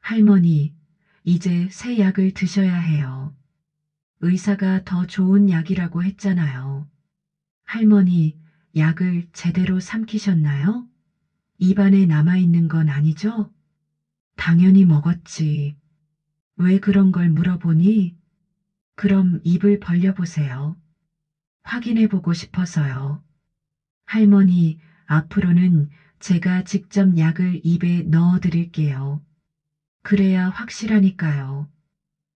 할머니, 이제 새 약을 드셔야 해요. 의사가 더 좋은 약이라고 했잖아요. 할머니, 약을 제대로 삼키셨나요? 입안에 남아있는 건 아니죠? 당연히 먹었지. 왜 그런 걸 물어보니? 그럼 입을 벌려보세요. 확인해보고 싶어서요. 할머니, 앞으로는 제가 직접 약을 입에 넣어드릴게요. 그래야 확실하니까요.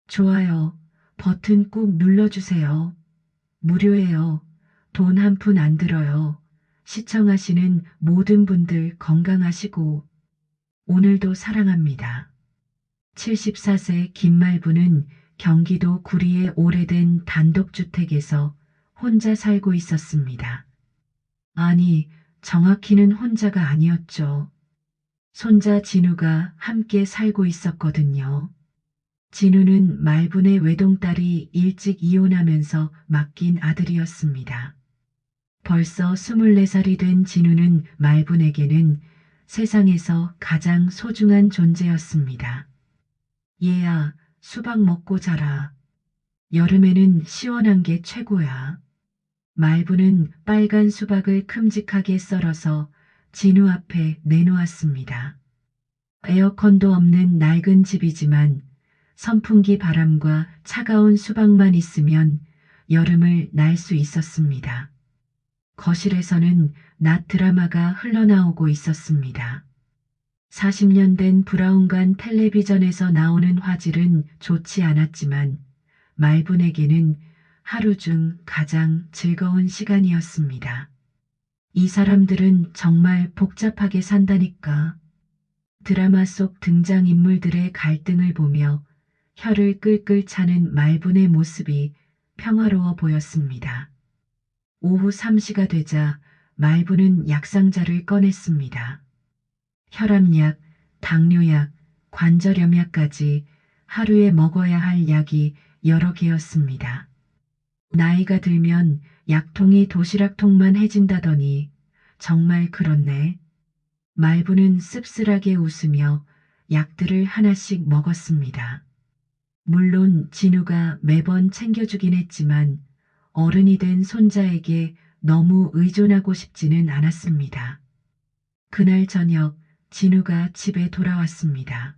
좋아요. 버튼 꾹 눌러주세요. 무료예요. 돈 한 푼 안 들어요. 시청하시는 모든 분들 건강하시고 오늘도 사랑합니다. 74세 김말부는 경기도 구리의 오래된 단독주택에서 혼자 살고 있었습니다. 아니, 정확히는 혼자가 아니었죠. 손자 진우가 함께 살고 있었거든요. 진우는 말분의 외동딸이 일찍 이혼하면서 맡긴 아들이었습니다. 벌써 24살이 된 진우는 말분에게는 세상에서 가장 소중한 존재였습니다. 얘야, 수박 먹고 자라. 여름에는 시원한 게 최고야. 말부는 빨간 수박을 큼직하게 썰어서 진우 앞에 내놓았습니다. 에어컨도 없는 낡은 집이지만 선풍기 바람과 차가운 수박만 있으면 여름을 날 수 있었습니다. 거실에서는 낮 드라마가 흘러나오고 있었습니다. 40년 된 브라운관 텔레비전에서 나오는 화질은 좋지 않았지만 말분에게는 하루 중 가장 즐거운 시간이었습니다. 이 사람들은 정말 복잡하게 산다니까. 드라마 속 등장인물들의 갈등을 보며 혀를 끌끌 차는 말분의 모습이 평화로워 보였습니다. 오후 3시가 되자 말분은 약상자를 꺼냈습니다. 혈압약, 당뇨약, 관절염약까지 하루에 먹어야 할 약이 여러 개였습니다. 나이가 들면 약통이 도시락통만 해진다더니 정말 그렇네. 말부는 씁쓸하게 웃으며 약들을 하나씩 먹었습니다. 물론 진우가 매번 챙겨주긴 했지만 어른이 된 손자에게 너무 의존하고 싶지는 않았습니다. 그날 저녁 진우가 집에 돌아왔습니다.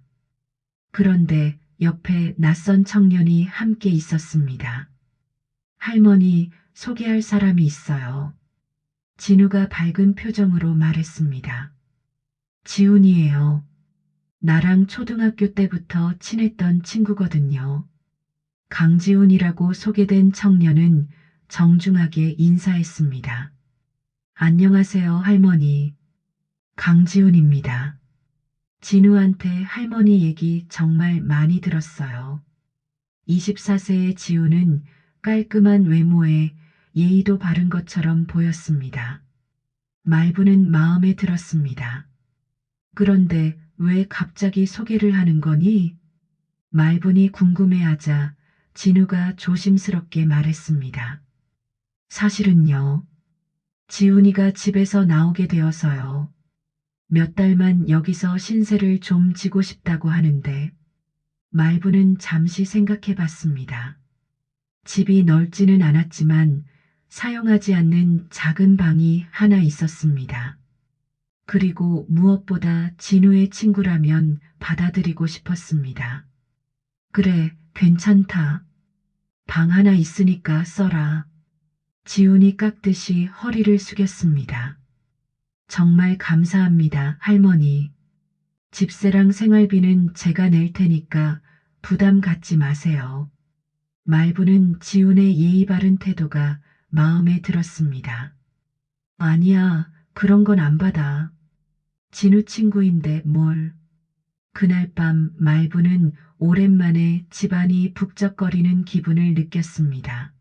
그런데 옆에 낯선 청년이 함께 있었습니다. 할머니, 소개할 사람이 있어요. 진우가 밝은 표정으로 말했습니다. 지훈이에요. 나랑 초등학교 때부터 친했던 친구거든요. 강지훈이라고 소개된 청년은 정중하게 인사했습니다. 안녕하세요, 할머니. 강지훈입니다. 진우한테 할머니 얘기 정말 많이 들었어요. 24세의 지우는 깔끔한 외모에 예의도 바른 것처럼 보였습니다. 말부는 마음에 들었습니다. 그런데 왜 갑자기 소개를 하는 거니? 말분이 궁금해하자 진우가 조심스럽게 말했습니다. 사실은요. 지훈이가 집에서 나오게 되어서요. 몇 달만 여기서 신세를 좀 지고 싶다고 하는데 말부는 잠시 생각해 봤습니다. 집이 넓지는 않았지만 사용하지 않는 작은 방이 하나 있었습니다. 그리고 무엇보다 진우의 친구라면 받아들이고 싶었습니다. 그래, 괜찮다. 방 하나 있으니까 써라. 지훈이 깎듯이 허리를 숙였습니다. 정말 감사합니다, 할머니. 집세랑 생활비는 제가 낼 테니까 부담 갖지 마세요. 말부는 지훈의 예의 바른 태도가 마음에 들었습니다. 아니야, 그런 건 안 받아. 진우 친구인데 뭘. 그날 밤 말부는 오랜만에 집안이 북적거리는 기분을 느꼈습니다.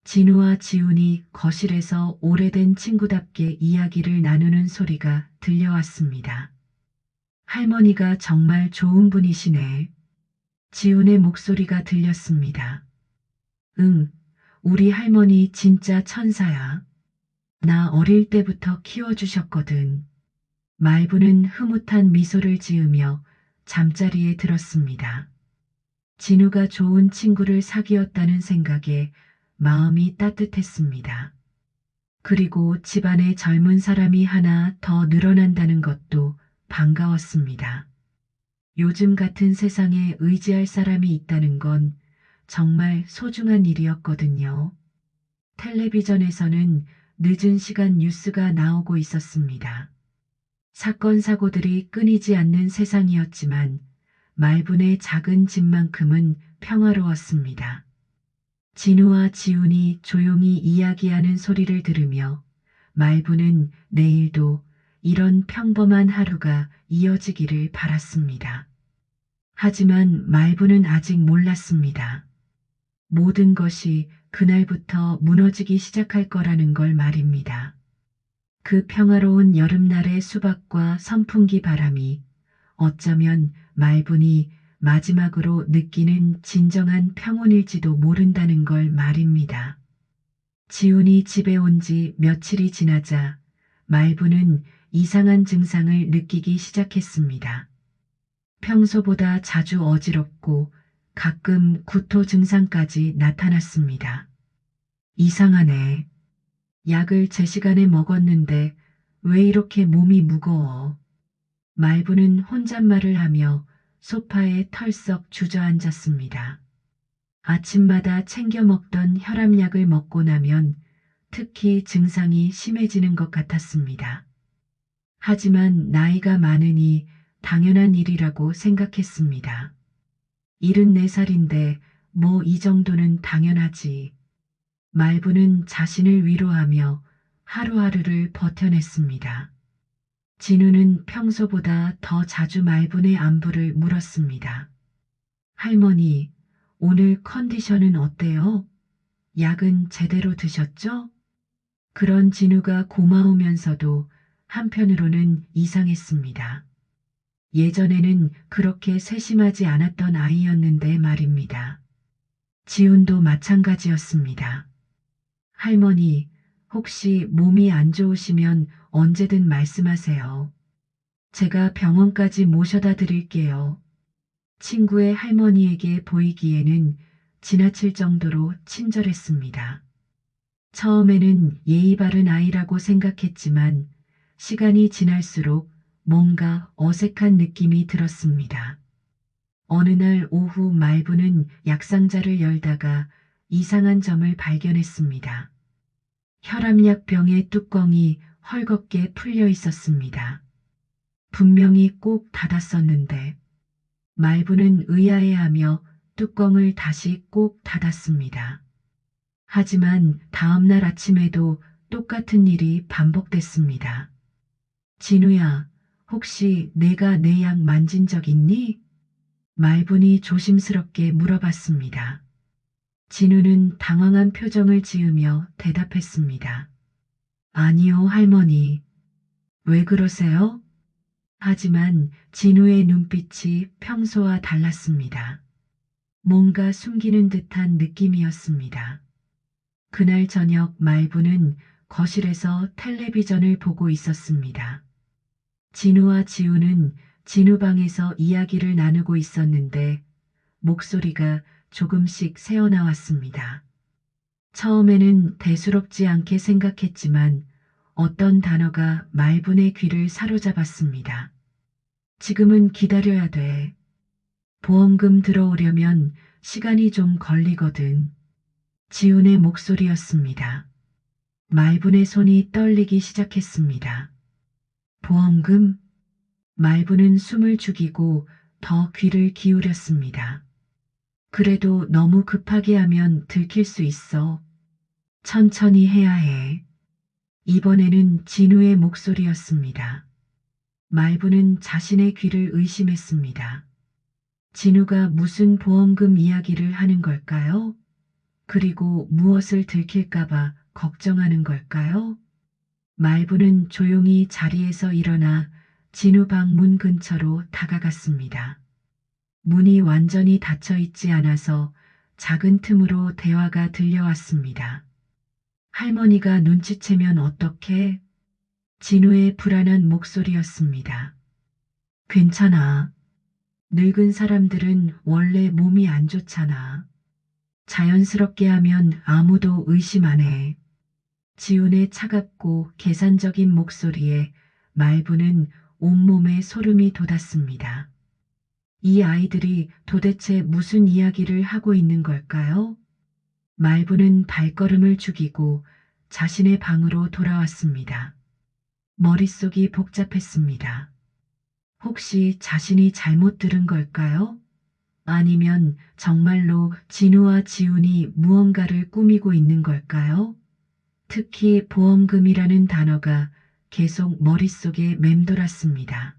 진우와 지훈이 거실에서 오래된 친구답게 이야기를 나누는 소리가 들려왔습니다. 할머니가 정말 좋은 분이시네. 지훈의 목소리가 들렸습니다. 응, 우리 할머니 진짜 천사야. 나 어릴 때부터 키워주셨거든. 말부는 흐뭇한 미소를 지으며 잠자리에 들었습니다. 진우가 좋은 친구를 사귀었다는 생각에 마음이 따뜻했습니다. 그리고 집안에 젊은 사람이 하나 더 늘어난다는 것도 반가웠습니다. 요즘 같은 세상에 의지할 사람이 있다는 건 정말 소중한 일이었거든요. 텔레비전에서는 늦은 시간 뉴스가 나오고 있었습니다. 사건 사고들이 끊이지 않는 세상이었지만 말분의 작은 집만큼은 평화로웠습니다. 진우와 지훈이 조용히 이야기하는 소리를 들으며 말분은 내일도 이런 평범한 하루가 이어지기를 바랐습니다. 하지만 말분은 아직 몰랐습니다. 모든 것이 그날부터 무너지기 시작할 거라는 걸 말입니다. 그 평화로운 여름날의 수박과 선풍기 바람이 어쩌면 말분이 마지막으로 느끼는 진정한 평온일지도 모른다는 걸 말입니다. 지훈이 집에 온 지 며칠이 지나자 말분은 이상한 증상을 느끼기 시작했습니다. 평소보다 자주 어지럽고 가끔 구토 증상까지 나타났습니다. 이상하네. 약을 제 시간에 먹었는데 왜 이렇게 몸이 무거워? 말부는 혼잣말을 하며 소파에 털썩 주저앉았습니다. 아침마다 챙겨 먹던 혈압약을 먹고 나면 특히 증상이 심해지는 것 같았습니다. 하지만 나이가 많으니 당연한 일이라고 생각했습니다. 74살인데 뭐 이 정도는 당연하지. 말부는 자신을 위로하며 하루하루를 버텨냈습니다. 진우는 평소보다 더 자주 말분의 안부를 물었습니다. 할머니, 오늘 컨디션은 어때요? 약은 제대로 드셨죠? 그런 진우가 고마우면서도 한편으로는 이상했습니다. 예전에는 그렇게 세심하지 않았던 아이였는데 말입니다. 지훈도 마찬가지였습니다. 할머니, 혹시 몸이 안 좋으시면 언제든 말씀하세요. 제가 병원까지 모셔다 드릴게요. 친구의 할머니에게 보이기에는 지나칠 정도로 친절했습니다. 처음에는 예의 바른 아이라고 생각했지만 시간이 지날수록 뭔가 어색한 느낌이 들었습니다. 어느 날 오후 말부는 약상자를 열다가 이상한 점을 발견했습니다. 혈압약 병의 뚜껑이 헐겁게 풀려 있었습니다. 분명히 꼭 닫았었는데 말부는 의아해하며 뚜껑을 다시 꼭 닫았습니다. 하지만 다음날 아침에도 똑같은 일이 반복됐습니다. 진우야, 혹시 내가 내 약 만진 적 있니? 말분이 조심스럽게 물어봤습니다. 진우는 당황한 표정을 지으며 대답했습니다. 아니요, 할머니. 왜 그러세요? 하지만 진우의 눈빛이 평소와 달랐습니다. 뭔가 숨기는 듯한 느낌이었습니다. 그날 저녁 말부는 거실에서 텔레비전을 보고 있었습니다. 진우와 지우는 진우 방에서 이야기를 나누고 있었는데 목소리가 조금씩 새어나왔습니다. 처음에는 대수롭지 않게 생각했지만 어떤 단어가 말분의 귀를 사로잡았습니다. 지금은 기다려야 돼. 보험금 들어오려면 시간이 좀 걸리거든. 지훈의 목소리였습니다. 말분의 손이 떨리기 시작했습니다. 보험금? 말분은 숨을 죽이고 더 귀를 기울였습니다. 그래도 너무 급하게 하면 들킬 수 있어. 천천히 해야 해. 이번에는 진우의 목소리였습니다. 말부는 자신의 귀를 의심했습니다. 진우가 무슨 보험금 이야기를 하는 걸까요? 그리고 무엇을 들킬까봐 걱정하는 걸까요? 말부는 조용히 자리에서 일어나 진우 방 문 근처로 다가갔습니다. 문이 완전히 닫혀 있지 않아서 작은 틈으로 대화가 들려왔습니다. 할머니가 눈치채면 어떡해? 진우의 불안한 목소리였습니다. 괜찮아. 늙은 사람들은 원래 몸이 안 좋잖아. 자연스럽게 하면 아무도 의심 안 해. 지훈의 차갑고 계산적인 목소리에 말부는 온몸에 소름이 돋았습니다. 이 아이들이 도대체 무슨 이야기를 하고 있는 걸까요? 말부는 발걸음을 죽이고 자신의 방으로 돌아왔습니다. 머릿속이 복잡했습니다. 혹시 자신이 잘못 들은 걸까요? 아니면 정말로 진우와 지훈이 무언가를 꾸미고 있는 걸까요? 특히 보험금이라는 단어가 계속 머릿속에 맴돌았습니다.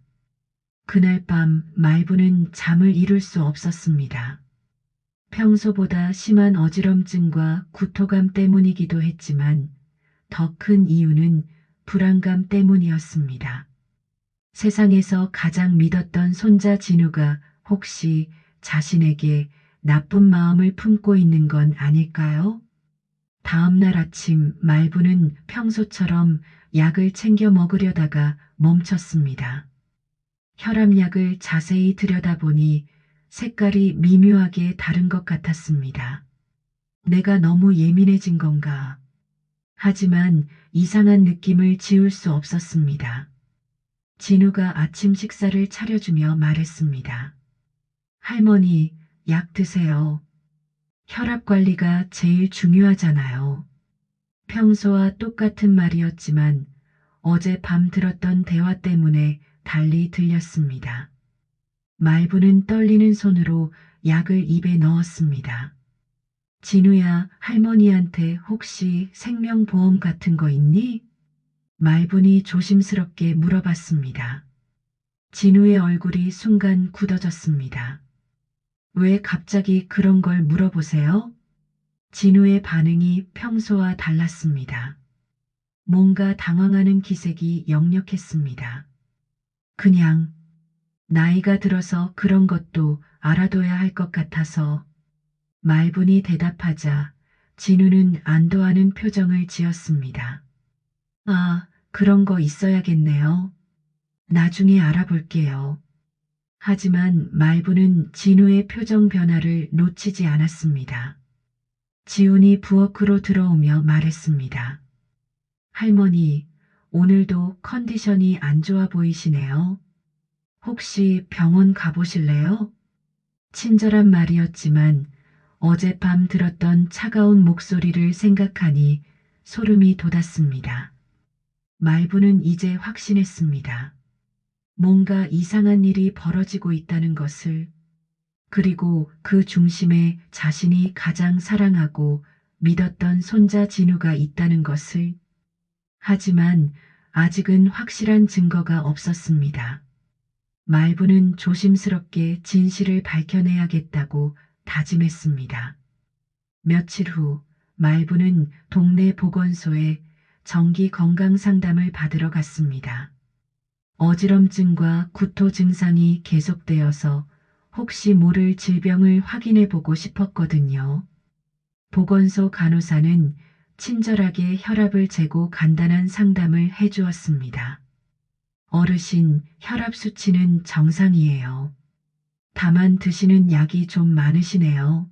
그날 밤 말부는 잠을 이룰 수 없었습니다. 평소보다 심한 어지럼증과 구토감 때문이기도 했지만 더 큰 이유는 불안감 때문이었습니다. 세상에서 가장 믿었던 손자 진우가 혹시 자신에게 나쁜 마음을 품고 있는 건 아닐까요? 다음 날 아침 말부는 평소처럼 약을 챙겨 먹으려다가 멈췄습니다. 혈압약을 자세히 들여다보니 색깔이 미묘하게 다른 것 같았습니다. 내가 너무 예민해진 건가? 하지만 이상한 느낌을 지울 수 없었습니다. 진우가 아침 식사를 차려주며 말했습니다. 할머니, 약 드세요. 혈압 관리가 제일 중요하잖아요. 평소와 똑같은 말이었지만 어제 밤 들었던 대화 때문에 달리 들렸습니다. 말부는 떨리는 손으로 약을 입에 넣었습니다. 진우야, 할머니한테 혹시 생명보험 같은 거 있니? 말분이 조심스럽게 물어봤습니다. 진우의 얼굴이 순간 굳어졌습니다. 왜 갑자기 그런 걸 물어보세요? 진우의 반응이 평소와 달랐습니다. 뭔가 당황하는 기색이 역력했습니다. 그냥 나이가 들어서 그런 것도 알아둬야 할 것 같아서 말분이 대답하자 진우는 안도하는 표정을 지었습니다. 아, 그런 거 있어야겠네요. 나중에 알아볼게요. 하지만 말부는 진우의 표정 변화를 놓치지 않았습니다. 지훈이 부엌으로 들어오며 말했습니다. 할머니, 오늘도 컨디션이 안 좋아 보이시네요. 혹시 병원 가보실래요? 친절한 말이었지만 어젯밤 들었던 차가운 목소리를 생각하니 소름이 돋았습니다. 말부는 이제 확신했습니다. 뭔가 이상한 일이 벌어지고 있다는 것을, 그리고 그 중심에 자신이 가장 사랑하고 믿었던 손자 진우가 있다는 것을. 하지만 아직은 확실한 증거가 없었습니다. 말부는 조심스럽게 진실을 밝혀내야겠다고 다짐했습니다. 며칠 후 말부는 동네 보건소에 정기 건강 상담을 받으러 갔습니다. 어지럼증과 구토 증상이 계속되어서 혹시 모를 질병을 확인해 보고 싶었거든요. 보건소 간호사는 친절하게 혈압을 재고 간단한 상담을 해주었습니다. 어르신, 혈압 수치는 정상이에요. 다만 드시는 약이 좀 많으시네요.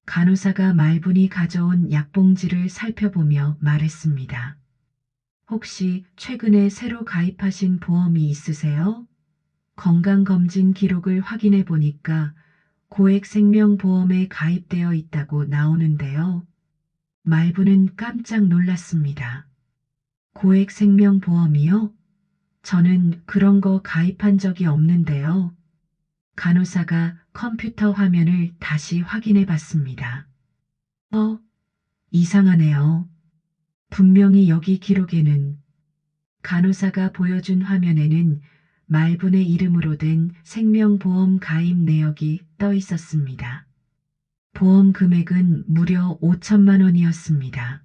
간호사가 말분이 가져온 약봉지를 살펴보며 말했습니다. 혹시 최근에 새로 가입하신 보험이 있으세요? 건강검진 기록을 확인해 보니까 고액생명보험에 가입되어 있다고 나오는데요. 말부는 깜짝 놀랐습니다. 고액생명보험이요? 저는 그런 거 가입한 적이 없는데요. 간호사가 컴퓨터 화면을 다시 확인해 봤습니다. 이상하네요. 분명히 여기 기록에는 간호사가 보여준 화면에는 말분의 이름으로 된 생명보험 가입 내역이 떠 있었습니다. 보험 금액은 무려 5천만 원이었습니다.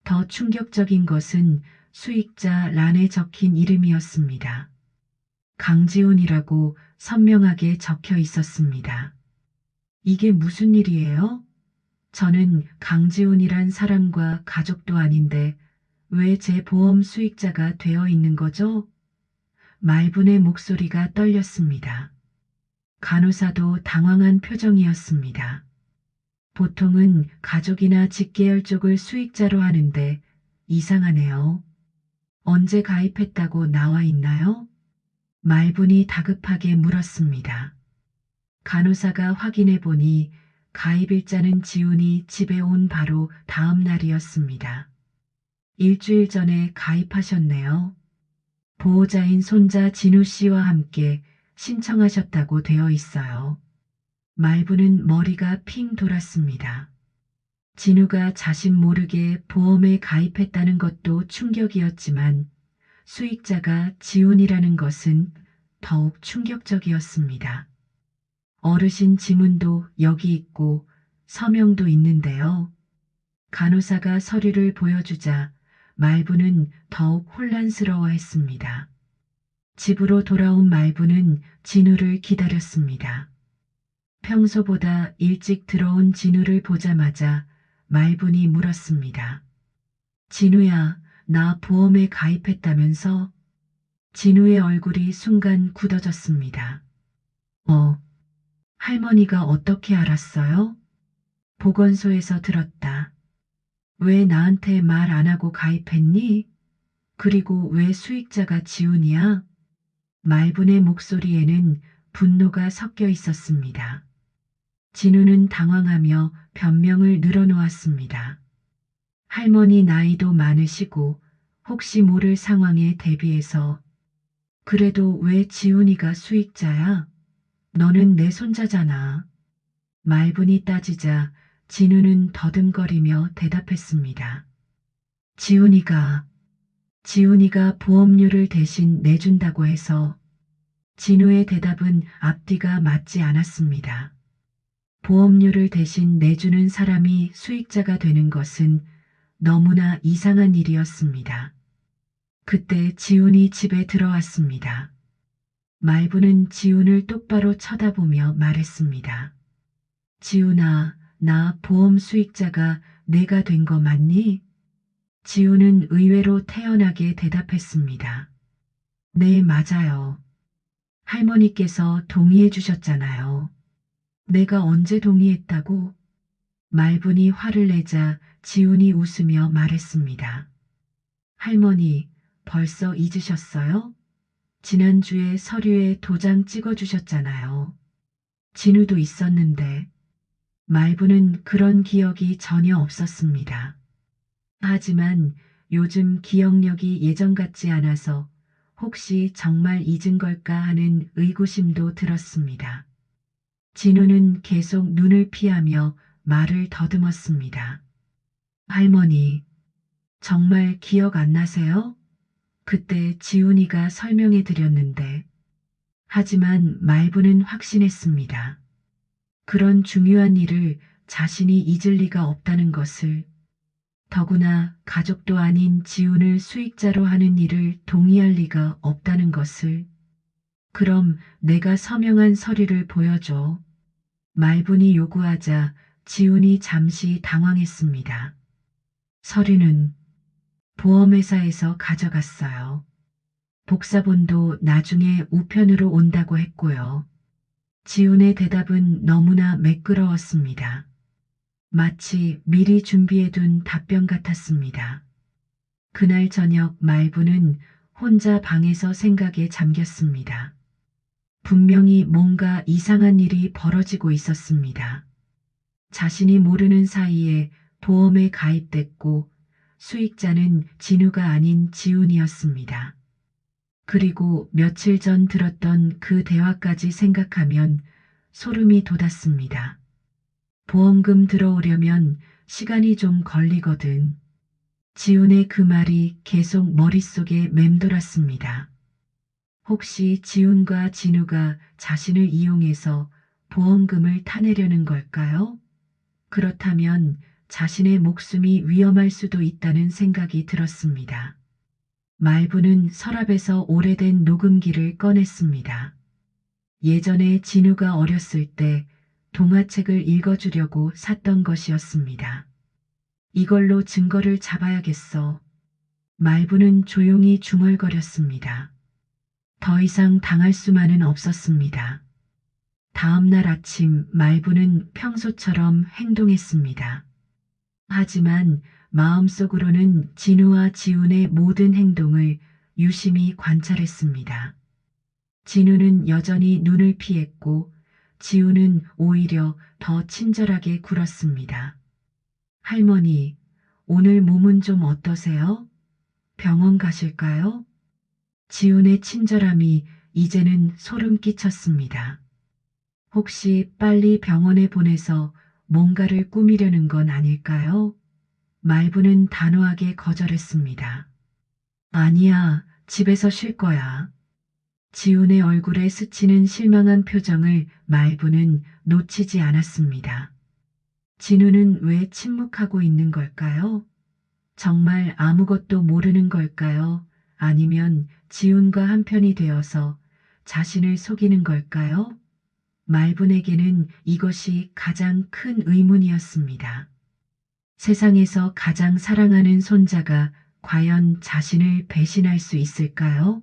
더 충격적인 것은 수익자 란에 적힌 이름이었습니다. 강지훈이라고 선명하게 적혀 있었습니다. 이게 무슨 일이에요? 저는 강지훈이란 사람과 가족도 아닌데 왜 제 보험 수익자가 되어 있는 거죠? 말분의 목소리가 떨렸습니다. 간호사도 당황한 표정이었습니다. 보통은 가족이나 직계열 쪽을 수익자로 하는데 이상하네요. 언제 가입했다고 나와 있나요? 말분이 다급하게 물었습니다. 간호사가 확인해 보니 가입일자는 지훈이 집에 온 바로 다음 날이었습니다. 일주일 전에 가입하셨네요. 보호자인 손자 진우 씨와 함께 신청하셨다고 되어 있어요. 말부는 머리가 핑 돌았습니다. 진우가 자신 모르게 보험에 가입했다는 것도 충격이었지만 수익자가 지훈이라는 것은 더욱 충격적이었습니다. 어르신 지문도 여기 있고 서명도 있는데요. 간호사가 서류를 보여주자 말부는 더욱 혼란스러워했습니다. 집으로 돌아온 말부는 진우를 기다렸습니다. 평소보다 일찍 들어온 진우를 보자마자 말분이 물었습니다. 진우야, 나 보험에 가입했다면서? 진우의 얼굴이 순간 굳어졌습니다. 할머니가 어떻게 알았어요? 보건소에서 들었다. 왜 나한테 말 안 하고 가입했니? 그리고 왜 수익자가 지훈이야? 말분의 목소리에는 분노가 섞여 있었습니다. 진우는 당황하며 변명을 늘어놓았습니다. 할머니 나이도 많으시고 혹시 모를 상황에 대비해서 그래도 왜 지훈이가 수익자야? 너는 내 손자잖아. 말분이 따지자 진우는 더듬거리며 대답했습니다. 지훈이가 보험료를 대신 내준다고 해서 진우의 대답은 앞뒤가 맞지 않았습니다. 보험료를 대신 내주는 사람이 수익자가 되는 것은 너무나 이상한 일이었습니다. 그때 지훈이 집에 들어왔습니다. 말부는 지훈을 똑바로 쳐다보며 말했습니다. 지훈아, 나 보험 수익자가 내가 된 거 맞니? 지훈은 의외로 태연하게 대답했습니다. 네, 맞아요. 할머니께서 동의해 주셨잖아요. 내가 언제 동의했다고? 말분이 화를 내자 지훈이 웃으며 말했습니다. 할머니, 벌써 잊으셨어요? 지난주에 서류에 도장 찍어주셨잖아요. 진우도 있었는데 말부는 그런 기억이 전혀 없었습니다. 하지만 요즘 기억력이 예전 같지 않아서 혹시 정말 잊은 걸까 하는 의구심도 들었습니다. 진우는 계속 눈을 피하며 말을 더듬었습니다. 할머니, 정말 기억 안 나세요? 그때 지훈이가 설명해 드렸는데, 하지만 말부는 확신했습니다. 그런 중요한 일을 자신이 잊을 리가 없다는 것을, 더구나 가족도 아닌 지훈을 수익자로 하는 일을 동의할 리가 없다는 것을, 그럼 내가 서명한 서류를 보여줘. 말분이 요구하자 지훈이 잠시 당황했습니다. 서류는 보험회사에서 가져갔어요. 복사본도 나중에 우편으로 온다고 했고요. 지훈의 대답은 너무나 매끄러웠습니다. 마치 미리 준비해둔 답변 같았습니다. 그날 저녁 말부는 혼자 방에서 생각에 잠겼습니다. 분명히 뭔가 이상한 일이 벌어지고 있었습니다. 자신이 모르는 사이에 보험에 가입됐고 수익자는 진우가 아닌 지훈이었습니다. 그리고 며칠 전 들었던 그 대화까지 생각하면 소름이 돋았습니다. 보험금 들어오려면 시간이 좀 걸리거든. 지훈의 그 말이 계속 머릿속에 맴돌았습니다. 혹시 지훈과 진우가 자신을 이용해서 보험금을 타내려는 걸까요? 그렇다면 자신의 목숨이 위험할 수도 있다는 생각이 들었습니다. 말부는 서랍에서 오래된 녹음기를 꺼냈습니다. 예전에 진우가 어렸을 때 동화책을 읽어주려고 샀던 것이었습니다. 이걸로 증거를 잡아야겠어. 말부는 조용히 중얼거렸습니다. 더 이상 당할 수만은 없었습니다. 다음 날 아침 말부는 평소처럼 행동했습니다. 하지만 마음속으로는 진우와 지훈의 모든 행동을 유심히 관찰했습니다. 진우는 여전히 눈을 피했고 지우는 오히려 더 친절하게 굴었습니다. 할머니, 오늘 몸은 좀 어떠세요? 병원 가실까요? 지훈의 친절함이 이제는 소름 끼쳤습니다. 혹시 빨리 병원에 보내서 뭔가를 꾸미려는 건 아닐까요? 말부는 단호하게 거절했습니다. 아니야, 집에서 쉴 거야. 지훈의 얼굴에 스치는 실망한 표정을 말부는 놓치지 않았습니다. 진우는 왜 침묵하고 있는 걸까요? 정말 아무것도 모르는 걸까요? 아니면 지훈과 한편이 되어서 자신을 속이는 걸까요? 말분에게는 이것이 가장 큰 의문이었습니다. 세상에서 가장 사랑하는 손자가 과연 자신을 배신할 수 있을까요?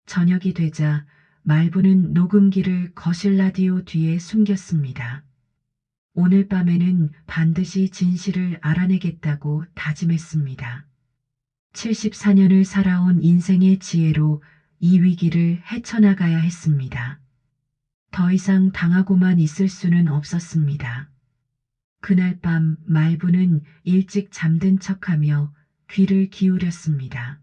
저녁이 되자 말부는 녹음기를 거실 라디오 뒤에 숨겼습니다. 오늘 밤에는 반드시 진실을 알아내겠다고 다짐했습니다. 74년을 살아온 인생의 지혜로 이 위기를 헤쳐나가야 했습니다. 더 이상 당하고만 있을 수는 없었습니다. 그날 밤 말부는 일찍 잠든 척하며 귀를 기울였습니다.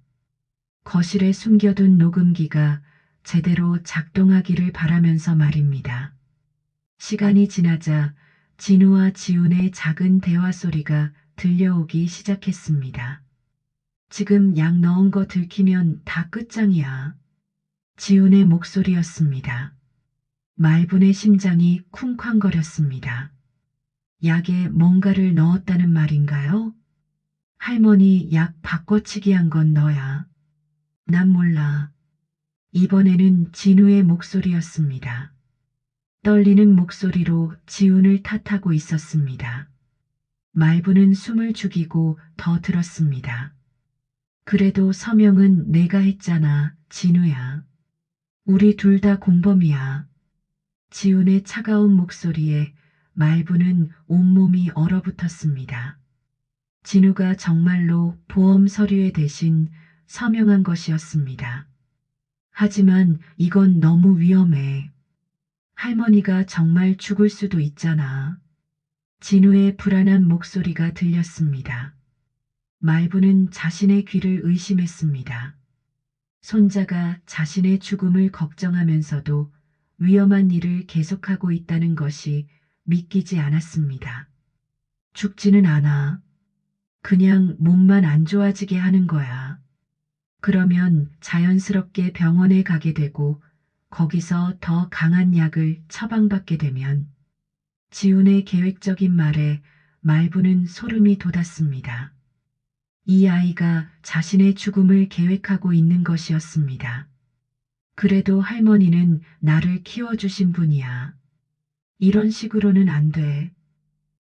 거실에 숨겨둔 녹음기가 제대로 작동하기를 바라면서 말입니다. 시간이 지나자 진우와 지훈의 작은 대화 소리가 들려오기 시작했습니다. 지금 약 넣은 거 들키면 다 끝장이야. 지훈의 목소리였습니다. 말분의 심장이 쿵쾅거렸습니다. 약에 뭔가를 넣었다는 말인가요? 할머니 약 바꿔치기 한 건 너야. 난 몰라. 이번에는 진우의 목소리였습니다. 떨리는 목소리로 지훈을 탓하고 있었습니다. 말부는 숨을 죽이고 더 들었습니다. 그래도 서명은 내가 했잖아, 진우야. 우리 둘 다 공범이야. 지훈의 차가운 목소리에 말부는 온몸이 얼어붙었습니다. 진우가 정말로 보험 서류에 대신 서명한 것이었습니다. 하지만 이건 너무 위험해. 할머니가 정말 죽을 수도 있잖아. 진우의 불안한 목소리가 들렸습니다. 말부는 자신의 귀를 의심했습니다. 손자가 자신의 죽음을 걱정하면서도 위험한 일을 계속하고 있다는 것이 믿기지 않았습니다. 죽지는 않아. 그냥 몸만 안 좋아지게 하는 거야. 그러면 자연스럽게 병원에 가게 되고 거기서 더 강한 약을 처방받게 되면 지훈의 계획적인 말에 말부는 소름이 돋았습니다. 이 아이가 자신의 죽음을 계획하고 있는 것이었습니다. 그래도 할머니는 나를 키워주신 분이야. 이런 식으로는 안 돼.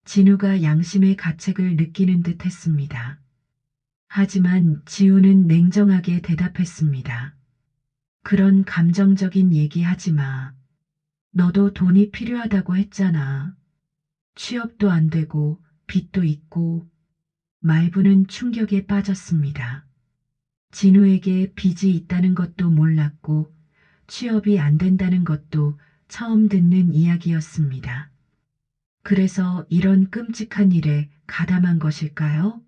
진우가 양심의 가책을 느끼는 듯 했습니다. 하지만 지우는 냉정하게 대답했습니다. 그런 감정적인 얘기 하지 마. 너도 돈이 필요하다고 했잖아. 취업도 안 되고 빚도 있고. 말부는 충격에 빠졌습니다. 진우에게 빚이 있다는 것도 몰랐고 취업이 안 된다는 것도 처음 듣는 이야기였습니다. 그래서 이런 끔찍한 일에 가담한 것일까요?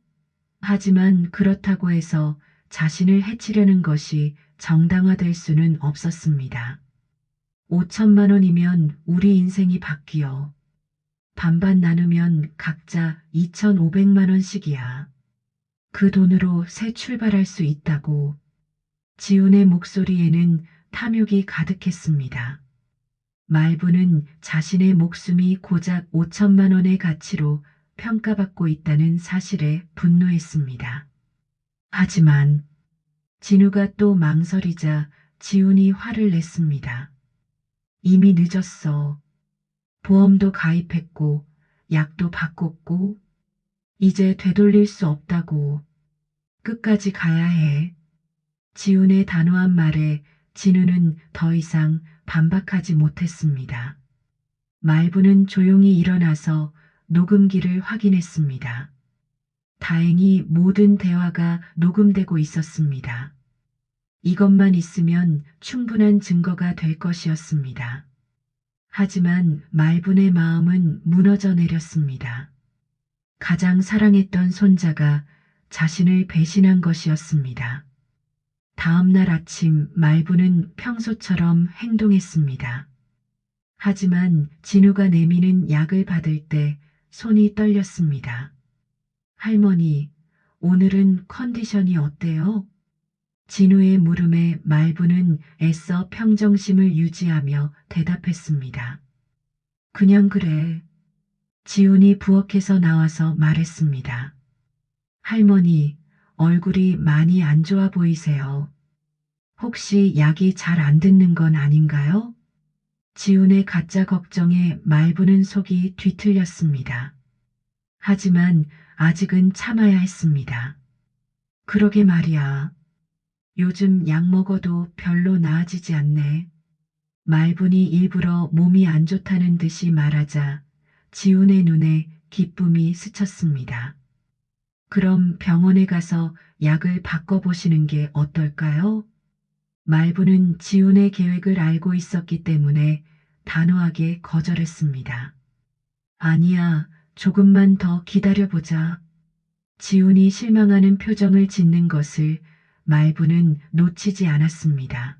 하지만 그렇다고 해서 자신을 해치려는 것이 정당화될 수는 없었습니다. 5천만 원이면 우리 인생이 바뀌어. 반반 나누면 각자 2,500만 원씩이야. 그 돈으로 새 출발할 수 있다고. 지훈의 목소리에는 탐욕이 가득했습니다. 말부는 자신의 목숨이 고작 5천만 원의 가치로 평가받고 있다는 사실에 분노했습니다. 하지만 진우가 또 망설이자 지훈이 화를 냈습니다. 이미 늦었어. 보험도 가입했고 약도 바꿨고 이제 되돌릴 수 없다고. 끝까지 가야 해. 지훈의 단호한 말에 진우는 더 이상 반박하지 못했습니다. 말부는 조용히 일어나서 녹음기를 확인했습니다. 다행히 모든 대화가 녹음되고 있었습니다. 이것만 있으면 충분한 증거가 될 것이었습니다. 하지만 말분의 마음은 무너져 내렸습니다. 가장 사랑했던 손자가 자신을 배신한 것이었습니다. 다음 날 아침 말부는 평소처럼 행동했습니다. 하지만 진우가 내미는 약을 받을 때 손이 떨렸습니다. 할머니, 오늘은 컨디션이 어때요? 진우의 물음에 말부는 애써 평정심을 유지하며 대답했습니다. 그냥 그래. 지훈이 부엌에서 나와서 말했습니다. 할머니, 얼굴이 많이 안 좋아 보이세요. 혹시 약이 잘 안 듣는 건 아닌가요? 지훈의 가짜 걱정에 말부는 속이 뒤틀렸습니다. 하지만 아직은 참아야 했습니다. 그러게 말이야. 요즘 약 먹어도 별로 나아지지 않네. 말분이 일부러 몸이 안 좋다는 듯이 말하자 지훈의 눈에 기쁨이 스쳤습니다. 그럼 병원에 가서 약을 바꿔보시는 게 어떨까요? 말부는 지훈의 계획을 알고 있었기 때문에 단호하게 거절했습니다. 아니야, 조금만 더 기다려보자. 지훈이 실망하는 표정을 짓는 것을 말부는 놓치지 않았습니다.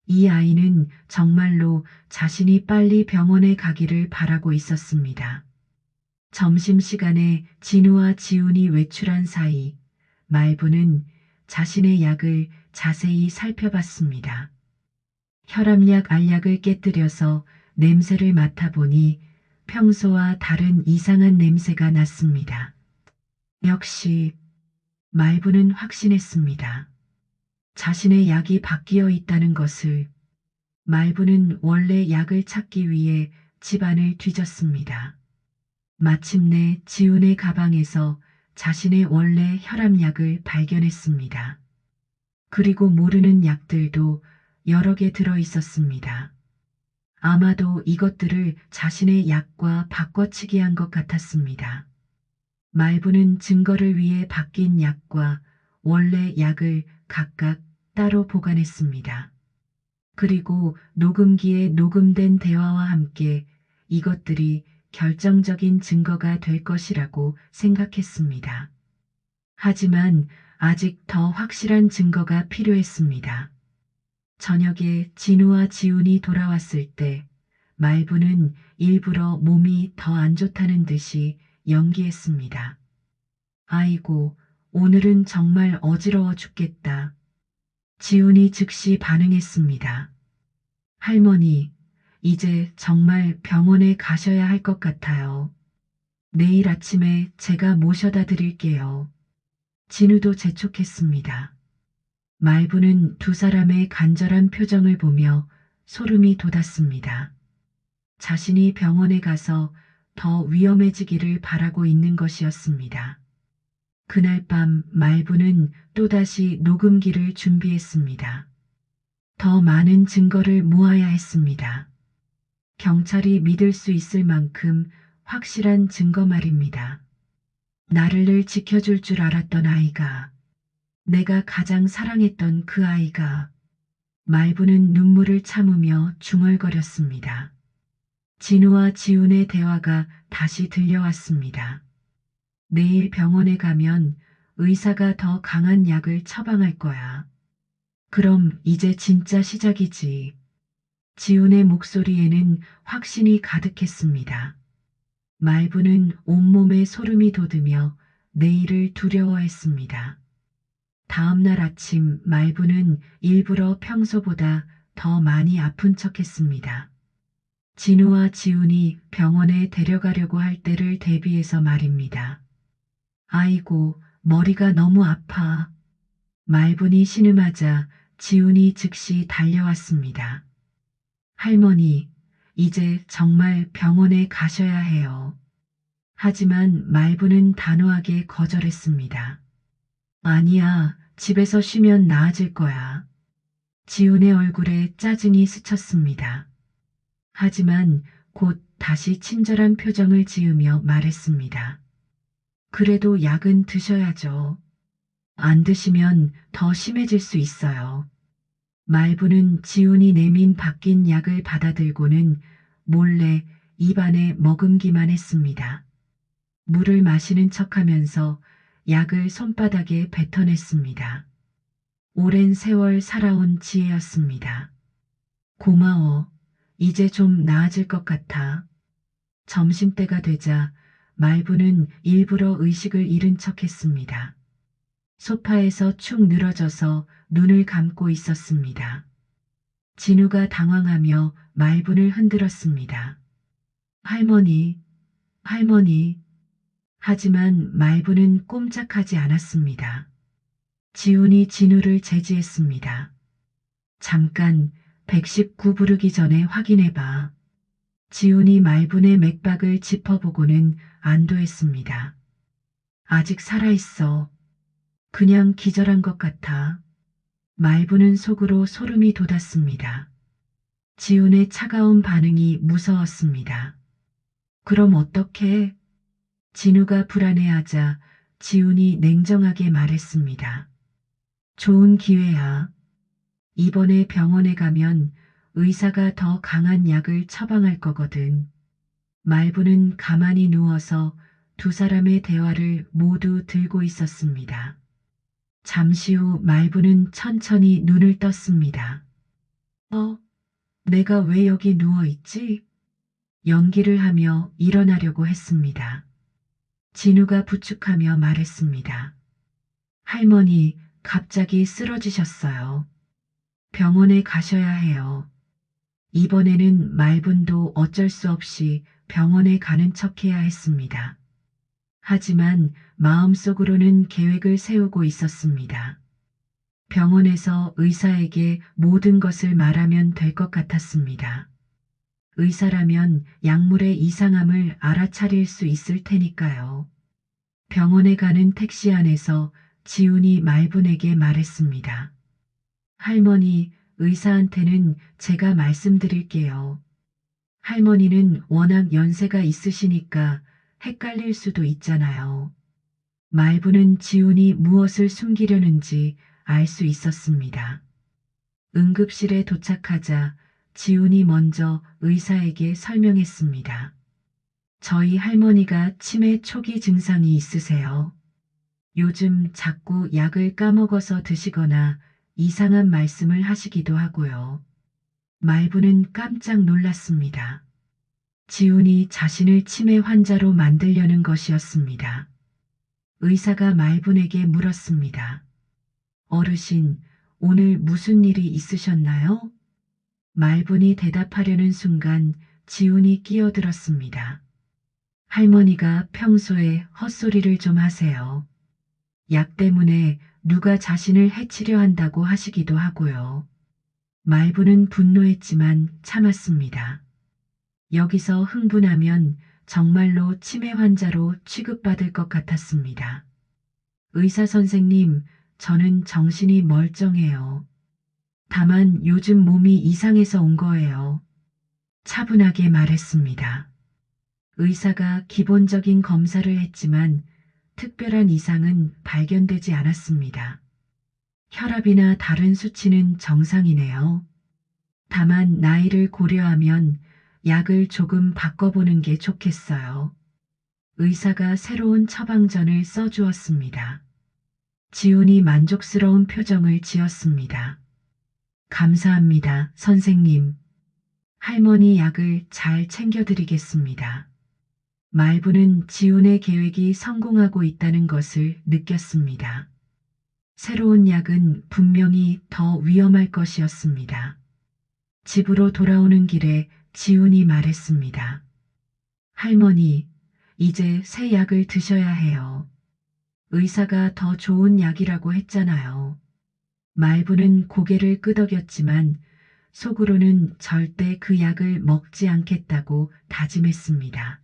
이 아이는 정말로 자신이 빨리 병원에 가기를 바라고 있었습니다. 점심시간에 진우와 지훈이 외출한 사이 말부는 자신의 약을 자세히 살펴봤습니다. 혈압약 알약을 깨뜨려서 냄새를 맡아보니 평소와 다른 이상한 냄새가 났습니다. 역시 말부는 확신했습니다. 자신의 약이 바뀌어 있다는 것을. 말부는 원래 약을 찾기 위해 집안을 뒤졌습니다. 마침내 지훈의 가방에서 자신의 원래 혈압약을 발견했습니다. 그리고 모르는 약들도 여러 개 들어 있었습니다. 아마도 이것들을 자신의 약과 바꿔치기 한 것 같았습니다. 말부는 증거를 위해 바뀐 약과 원래 약을 각각 따로 보관했습니다. 그리고 녹음기에 녹음된 대화와 함께 이것들이 결정적인 증거가 될 것이라고 생각했습니다. 하지만 아직 더 확실한 증거가 필요했습니다. 저녁에 진우와 지훈이 돌아왔을 때 말부는 일부러 몸이 더 안 좋다는 듯이 연기했습니다. 아이고, 오늘은 정말 어지러워 죽겠다. 지훈이 즉시 반응했습니다. 할머니, 이제 정말 병원에 가셔야 할 것 같아요. 내일 아침에 제가 모셔다 드릴게요. 진우도 재촉했습니다. 말부는 두 사람의 간절한 표정을 보며 소름이 돋았습니다. 자신이 병원에 가서 더 위험해지기를 바라고 있는 것이었습니다. 그날 밤 말부는 또다시 녹음기를 준비했습니다. 더 많은 증거를 모아야 했습니다. 경찰이 믿을 수 있을 만큼 확실한 증거 말입니다. 나를 늘 지켜줄 줄 알았던 아이가, 내가 가장 사랑했던 그 아이가. 말부는 눈물을 참으며 중얼거렸습니다. 진우와 지훈의 대화가 다시 들려왔습니다. 내일 병원에 가면 의사가 더 강한 약을 처방할 거야. 그럼 이제 진짜 시작이지. 지훈의 목소리에는 확신이 가득했습니다. 말부는 온몸에 소름이 돋으며 내일을 두려워했습니다. 다음 날 아침 말부는 일부러 평소보다 더 많이 아픈 척했습니다. 진우와 지훈이 병원에 데려가려고 할 때를 대비해서 말입니다. 아이고, 머리가 너무 아파. 말분이 신음하자 지훈이 즉시 달려왔습니다. 할머니, 이제 정말 병원에 가셔야 해요. 하지만 말부는 단호하게 거절했습니다. 아니야, 집에서 쉬면 나아질 거야. 지훈의 얼굴에 짜증이 스쳤습니다. 하지만 곧 다시 친절한 표정을 지으며 말했습니다. 그래도 약은 드셔야죠. 안 드시면 더 심해질 수 있어요. 말부는 지훈이 내민 바뀐 약을 받아들고는 몰래 입안에 머금기만 했습니다. 물을 마시는 척하면서 약을 손바닥에 뱉어냈습니다. 오랜 세월 살아온 지혜였습니다. 고마워. 이제 좀 나아질 것 같아. 점심때가 되자 말부는 일부러 의식을 잃은 척했습니다. 소파에서 축 늘어져서 눈을 감고 있었습니다. 진우가 당황하며 말분을 흔들었습니다. 할머니, 할머니. 하지만 말분은 꼼짝하지 않았습니다. 지훈이 진우를 제지했습니다. 잠깐 119 부르기 전에 확인해봐. 지훈이 말분의 맥박을 짚어보고는 안도했습니다. 아직 살아있어. 그냥 기절한 것 같아. 말부는 속으로 소름이 돋았습니다. 지훈의 차가운 반응이 무서웠습니다. 그럼 어떡해? 진우가 불안해하자 지훈이 냉정하게 말했습니다. 좋은 기회야. 이번에 병원에 가면 의사가 더 강한 약을 처방할 거거든. 말부는 가만히 누워서 두 사람의 대화를 모두 들고 있었습니다. 잠시 후 말부는 천천히 눈을 떴습니다. 내가 왜 여기 누워있지? 연기를 하며 일어나려고 했습니다. 진우가 부축하며 말했습니다. 할머니, 갑자기 쓰러지셨어요. 병원에 가셔야 해요. 이번에는 말분도 어쩔 수 없이 병원에 가는 척해야 했습니다. 하지만 마음속으로는 계획을 세우고 있었습니다. 병원에서 의사에게 모든 것을 말하면 될 것 같았습니다. 의사라면 약물의 이상함을 알아차릴 수 있을 테니까요. 병원에 가는 택시 안에서 지훈이 말분에게 말했습니다. 할머니, 의사한테는 제가 말씀드릴게요. 할머니는 워낙 연세가 있으시니까 헷갈릴 수도 있잖아요. 말부는 지훈이 무엇을 숨기려는지 알 수 있었습니다. 응급실에 도착하자 지훈이 먼저 의사에게 설명했습니다. 저희 할머니가 치매 초기 증상이 있으세요. 요즘 자꾸 약을 까먹어서 드시거나 이상한 말씀을 하시기도 하고요. 말부는 깜짝 놀랐습니다. 지훈이 자신을 치매 환자로 만들려는 것이었습니다. 의사가 말분에게 물었습니다. 어르신, 오늘 무슨 일이 있으셨나요? 말분이 대답하려는 순간 지훈이 끼어들었습니다. 할머니가 평소에 헛소리를 좀 하세요. 약 때문에 누가 자신을 해치려 한다고 하시기도 하고요. 말부는 분노했지만 참았습니다. 여기서 흥분하면 정말로 치매 환자로 취급받을 것 같았습니다. 의사 선생님, 저는 정신이 멀쩡해요. 다만 요즘 몸이 이상해서 온 거예요. 차분하게 말했습니다. 의사가 기본적인 검사를 했지만 특별한 이상은 발견되지 않았습니다. 혈압이나 다른 수치는 정상이네요. 다만 나이를 고려하면 약을 조금 바꿔보는 게 좋겠어요. 의사가 새로운 처방전을 써주었습니다. 지훈이 만족스러운 표정을 지었습니다. 감사합니다, 선생님. 할머니 약을 잘 챙겨드리겠습니다. 말부는 지훈의 계획이 성공하고 있다는 것을 느꼈습니다. 새로운 약은 분명히 더 위험할 것이었습니다. 집으로 돌아오는 길에 지훈이 말했습니다. 할머니, 이제 새 약을 드셔야 해요. 의사가 더 좋은 약이라고 했잖아요. 말부는 고개를 끄덕였지만 속으로는 절대 그 약을 먹지 않겠다고 다짐했습니다.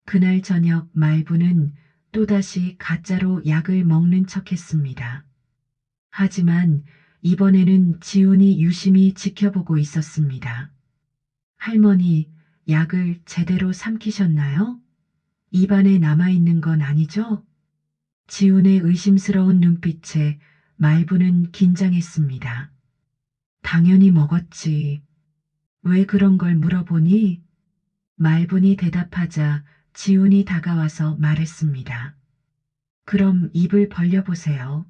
그날 저녁 말부는 또다시 가짜로 약을 먹는 척했습니다. 하지만 이번에는 지훈이 유심히 지켜보고 있었습니다. 할머니, 약을 제대로 삼키셨나요? 입안에 남아있는 건 아니죠? 지훈의 의심스러운 눈빛에 말부는 긴장했습니다. 당연히 먹었지. 왜 그런 걸 물어보니? 말분이 대답하자 지훈이 다가와서 말했습니다. 그럼 입을 벌려보세요.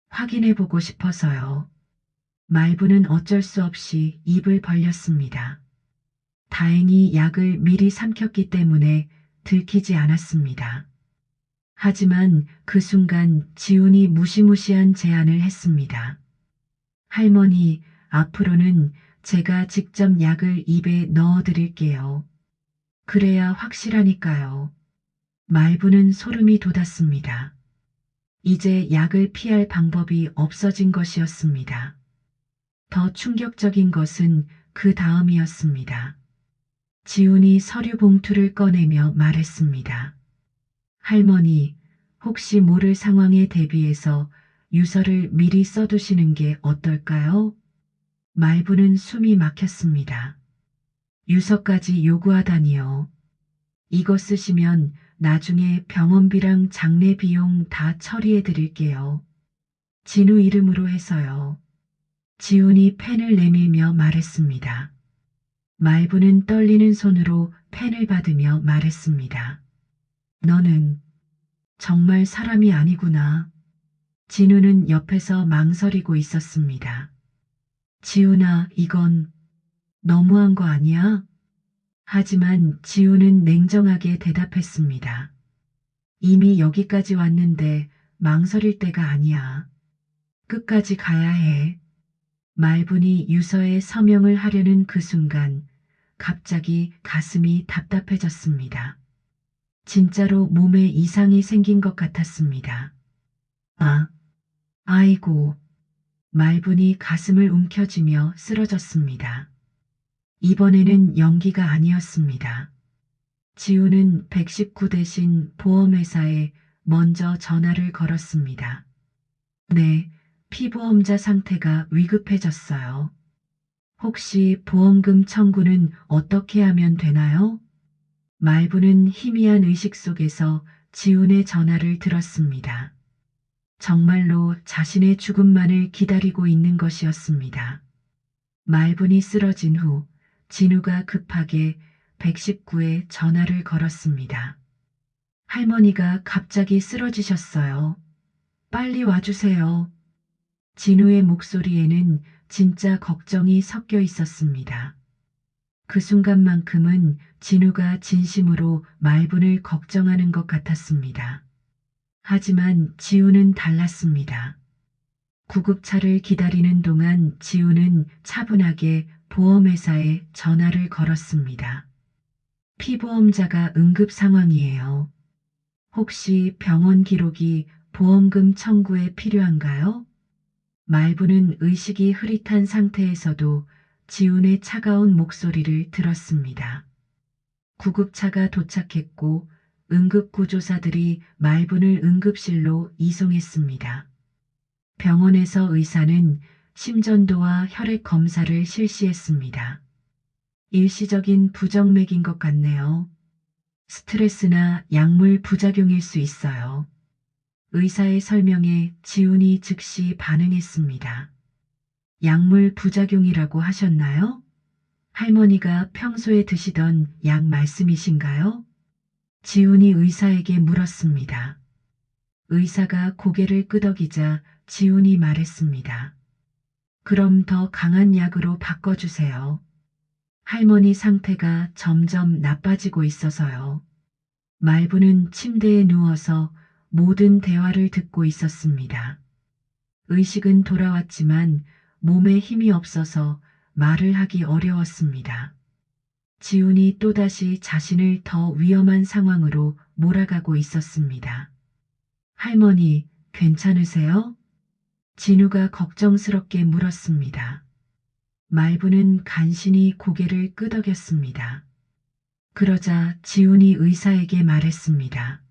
확인해보고 싶어서요. 말부는 어쩔 수 없이 입을 벌렸습니다. 다행히 약을 미리 삼켰기 때문에 들키지 않았습니다. 하지만 그 순간 지훈이 무시무시한 제안을 했습니다. 할머니, 앞으로는 제가 직접 약을 입에 넣어 드릴게요. 그래야 확실하니까요. 말부는 소름이 돋았습니다. 이제 약을 피할 방법이 없어진 것이었습니다. 더 충격적인 것은 그 다음이었습니다. 지훈이 서류 봉투를 꺼내며 말했습니다. 할머니, 혹시 모를 상황에 대비해서 유서를 미리 써두시는 게 어떨까요? 말부는 숨이 막혔습니다. 유서까지 요구하다니요. 이거 쓰시면 나중에 병원비랑 장례 비용 다 처리해 드릴게요. 진우 이름으로 해서요. 지훈이 펜을 내밀며 말했습니다. 말부는 떨리는 손으로 펜을 받으며 말했습니다. 너는 정말 사람이 아니구나. 진우는 옆에서 망설이고 있었습니다. 지훈아, 이건 너무한 거 아니야? 하지만 지훈은 냉정하게 대답했습니다. 이미 여기까지 왔는데 망설일 때가 아니야. 끝까지 가야 해. 말분이 유서에 서명을 하려는 그 순간 갑자기 가슴이 답답해졌습니다. 진짜로 몸에 이상이 생긴 것 같았습니다. 아, 아이고. 말분이 가슴을 움켜쥐며 쓰러졌습니다. 이번에는 연기가 아니었습니다. 지우는 119 대신 보험회사에 먼저 전화를 걸었습니다. 네, 피보험자 상태가 위급해졌어요. 혹시 보험금 청구는 어떻게 하면 되나요? 말부는 희미한 의식 속에서 지훈의 전화를 들었습니다. 정말로 자신의 죽음만을 기다리고 있는 것이었습니다. 말분이 쓰러진 후 진우가 급하게 119에 전화를 걸었습니다. 할머니가 갑자기 쓰러지셨어요. 빨리 와주세요. 진우의 목소리에는 진짜 걱정이 섞여 있었습니다. 그 순간만큼은 진우가 진심으로 말분을 걱정하는 것 같았습니다. 하지만 지우는 달랐습니다. 구급차를 기다리는 동안 지우는 차분하게 보험회사에 전화를 걸었습니다. 피보험자가 응급 상황이에요. 혹시 병원 기록이 보험금 청구에 필요한가요? 말부는 의식이 흐릿한 상태에서도 지훈의 차가운 목소리를 들었습니다. 구급차가 도착했고 응급구조사들이 말분을 응급실로 이송했습니다. 병원에서 의사는 심전도와 혈액 검사를 실시했습니다. 일시적인 부정맥인 것 같네요. 스트레스나 약물 부작용일 수 있어요. 의사의 설명에 지훈이 즉시 반응했습니다. 약물 부작용이라고 하셨나요? 할머니가 평소에 드시던 약 말씀이신가요? 지훈이 의사에게 물었습니다. 의사가 고개를 끄덕이자 지훈이 말했습니다. 그럼 더 강한 약으로 바꿔주세요. 할머니 상태가 점점 나빠지고 있어서요. 말부는 침대에 누워서 모든 대화를 듣고 있었습니다. 의식은 돌아왔지만 몸에 힘이 없어서 말을 하기 어려웠습니다. 지훈이 또다시 자신을 더 위험한 상황으로 몰아가고 있었습니다. 할머니, 괜찮으세요? 진우가 걱정스럽게 물었습니다. 말부는 간신히 고개를 끄덕였습니다. 그러자 지훈이 의사에게 말했습니다.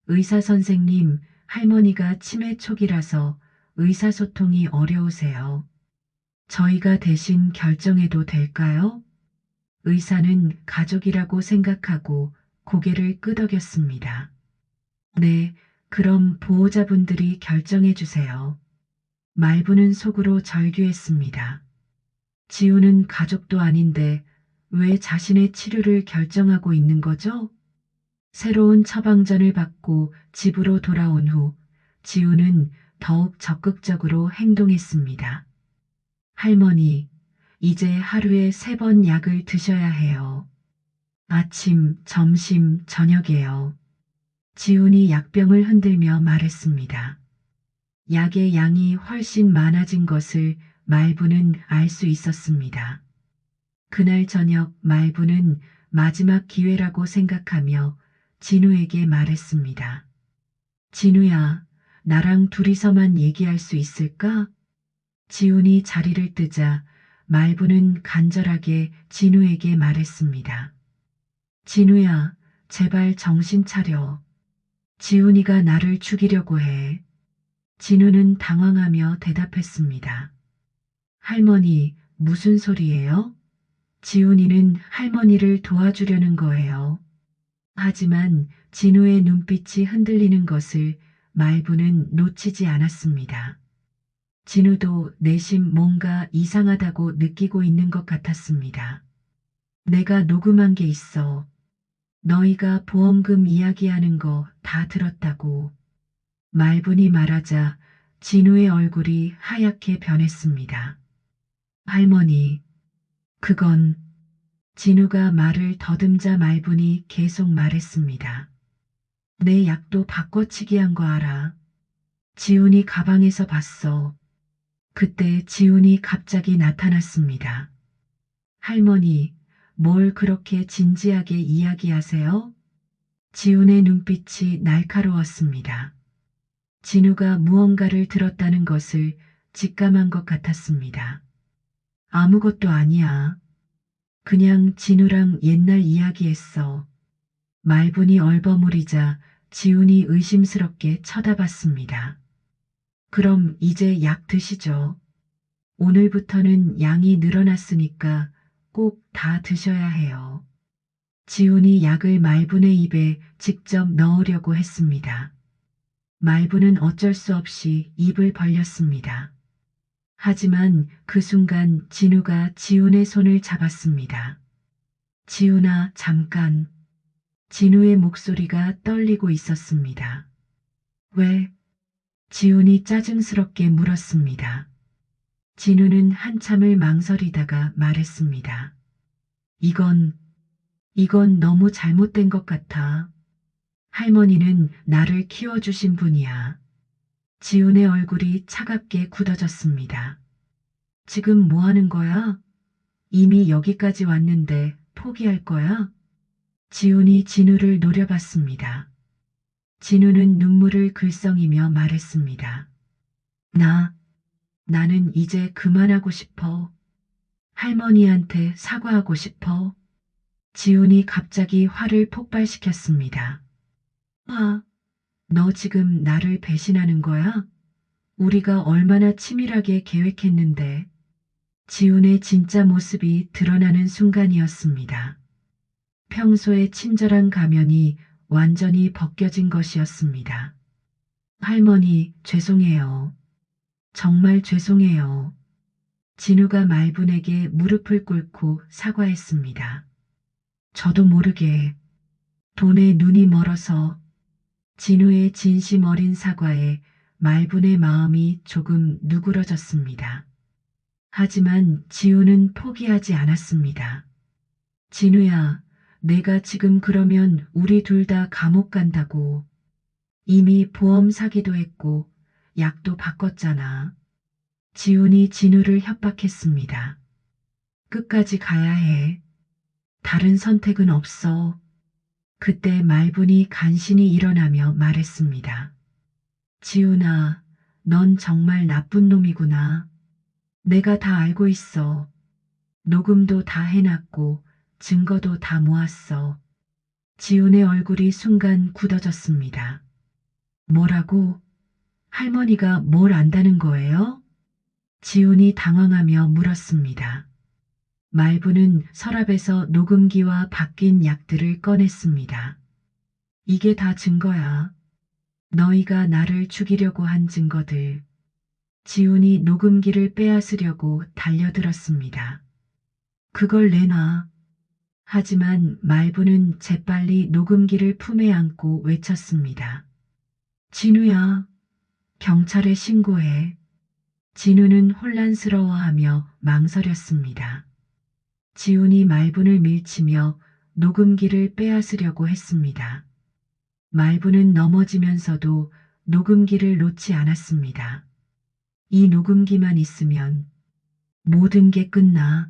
의사 선생님, 할머니가 치매 초기라서 의사소통이 어려우세요. 저희가 대신 결정해도 될까요? 의사는 가족이라고 생각하고 고개를 끄덕였습니다. 네, 그럼 보호자분들이 결정해 주세요. 말부는 속으로 절규했습니다. 지우는 가족도 아닌데 왜 자신의 치료를 결정하고 있는 거죠? 새로운 처방전을 받고 집으로 돌아온 후 지우는 더욱 적극적으로 행동했습니다. 할머니, 이제 하루에 3번 약을 드셔야 해요. 아침, 점심, 저녁에요. 지훈이 약병을 흔들며 말했습니다. 약의 양이 훨씬 많아진 것을 말부는 알 수 있었습니다. 그날 저녁 말부는 마지막 기회라고 생각하며 진우에게 말했습니다. 진우야, 나랑 둘이서만 얘기할 수 있을까? 지훈이 자리를 뜨자 말부는 간절하게 진우에게 말했습니다. 진우야, 제발 정신 차려. 지훈이가 나를 죽이려고 해. 진우는 당황하며 대답했습니다. 할머니, 무슨 소리예요? 지훈이는 할머니를 도와주려는 거예요. 하지만 진우의 눈빛이 흔들리는 것을 말부는 놓치지 않았습니다. 진우도 내심 뭔가 이상하다고 느끼고 있는 것 같았습니다. 내가 녹음한 게 있어. 너희가 보험금 이야기하는 거 다 들었다고. 말분이 말하자 진우의 얼굴이 하얗게 변했습니다. 할머니, 그건 진우가 말을 더듬자 말분이 계속 말했습니다. 내 약도 바꿔치기 한 거 알아. 지훈이 가방에서 봤어. 그때 지훈이 갑자기 나타났습니다. 할머니, 뭘 그렇게 진지하게 이야기하세요? 지훈의 눈빛이 날카로웠습니다. 진우가 무언가를 들었다는 것을 직감한 것 같았습니다. 아무것도 아니야. 그냥 진우랑 옛날 이야기했어. 말분이 얼버무리자 지훈이 의심스럽게 쳐다봤습니다. 그럼 이제 약 드시죠. 오늘부터는 양이 늘어났으니까 꼭 다 드셔야 해요. 지훈이 약을 말분의 입에 직접 넣으려고 했습니다. 말분은 어쩔 수 없이 입을 벌렸습니다. 하지만 그 순간 진우가 지훈의 손을 잡았습니다. 지훈아, 잠깐. 진우의 목소리가 떨리고 있었습니다. 왜? 지훈이 짜증스럽게 물었습니다. 진우는 한참을 망설이다가 말했습니다. 이건 너무 잘못된 것 같아. 할머니는 나를 키워주신 분이야. 지훈의 얼굴이 차갑게 굳어졌습니다. 지금 뭐 하는 거야? 이미 여기까지 왔는데 포기할 거야? 지훈이 진우를 노려봤습니다. 진우는 눈물을 글썽이며 말했습니다. 나는 이제 그만하고 싶어. 할머니한테 사과하고 싶어. 지훈이 갑자기 화를 폭발시켰습니다. 너 지금 나를 배신하는 거야? 우리가 얼마나 치밀하게 계획했는데. 지훈의 진짜 모습이 드러나는 순간이었습니다. 평소의 친절한 가면이 완전히 벗겨진 것이었습니다. 할머니, 죄송해요. 정말 죄송해요. 진우가 말분에게 무릎을 꿇고 사과했습니다. 저도 모르게 돈에 눈이 멀어서. 진우의 진심 어린 사과에 말분의 마음이 조금 누그러졌습니다. 하지만 지우는 포기하지 않았습니다. 진우야, 내가 지금 그러면 우리 둘 다 감옥 간다고. 이미 보험 사기도 했고 약도 바꿨잖아. 지훈이 진우를 협박했습니다. 끝까지 가야 해. 다른 선택은 없어. 그때 말분이 간신히 일어나며 말했습니다. 지훈아, 넌 정말 나쁜 놈이구나. 내가 다 알고 있어. 녹음도 다 해놨고 증거도 다 모았어. 지훈의 얼굴이 순간 굳어졌습니다. 뭐라고? 할머니가 뭘 안다는 거예요? 지훈이 당황하며 물었습니다. 말부는 서랍에서 녹음기와 바뀐 약들을 꺼냈습니다. 이게 다 증거야. 너희가 나를 죽이려고 한 증거들. 지훈이 녹음기를 빼앗으려고 달려들었습니다. 그걸 내놔. 하지만 말부는 재빨리 녹음기를 품에 안고 외쳤습니다. 진우야, 경찰에 신고해. 진우는 혼란스러워하며 망설였습니다. 지훈이 말분을 밀치며 녹음기를 빼앗으려고 했습니다. 말분은 넘어지면서도 녹음기를 놓지 않았습니다. 이 녹음기만 있으면 모든 게 끝나.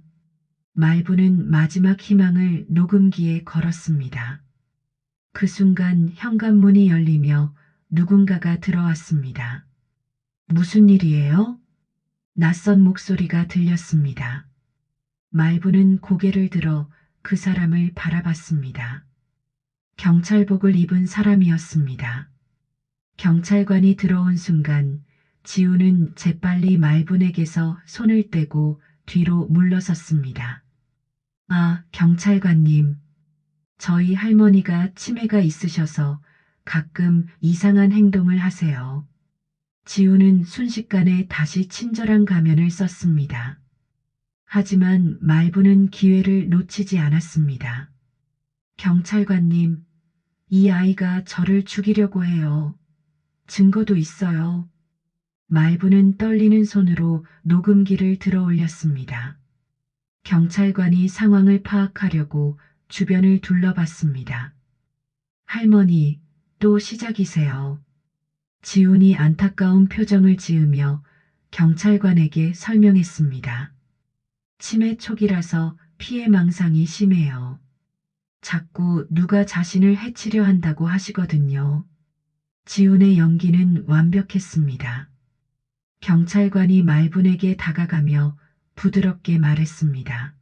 말부는 마지막 희망을 녹음기에 걸었습니다. 그 순간 현관문이 열리며 누군가가 들어왔습니다. 무슨 일이에요? 낯선 목소리가 들렸습니다. 말부는 고개를 들어 그 사람을 바라봤습니다. 경찰복을 입은 사람이었습니다. 경찰관이 들어온 순간 지우는 재빨리 말분에게서 손을 떼고 뒤로 물러섰습니다. 아, 경찰관님. 저희 할머니가 치매가 있으셔서 가끔 이상한 행동을 하세요. 지우는 순식간에 다시 친절한 가면을 썼습니다. 하지만 말부는 기회를 놓치지 않았습니다. 경찰관님, 이 아이가 저를 죽이려고 해요. 증거도 있어요. 말부는 떨리는 손으로 녹음기를 들어 올렸습니다. 경찰관이 상황을 파악하려고 주변을 둘러봤습니다. 할머니, 또 시작이세요. 지훈이 안타까운 표정을 지으며 경찰관에게 설명했습니다. 치매 초기라서 피해 망상이 심해요. 자꾸 누가 자신을 해치려 한다고 하시거든요. 지훈의 연기는 완벽했습니다. 경찰관이 말분에게 다가가며 부드럽게 말했습니다.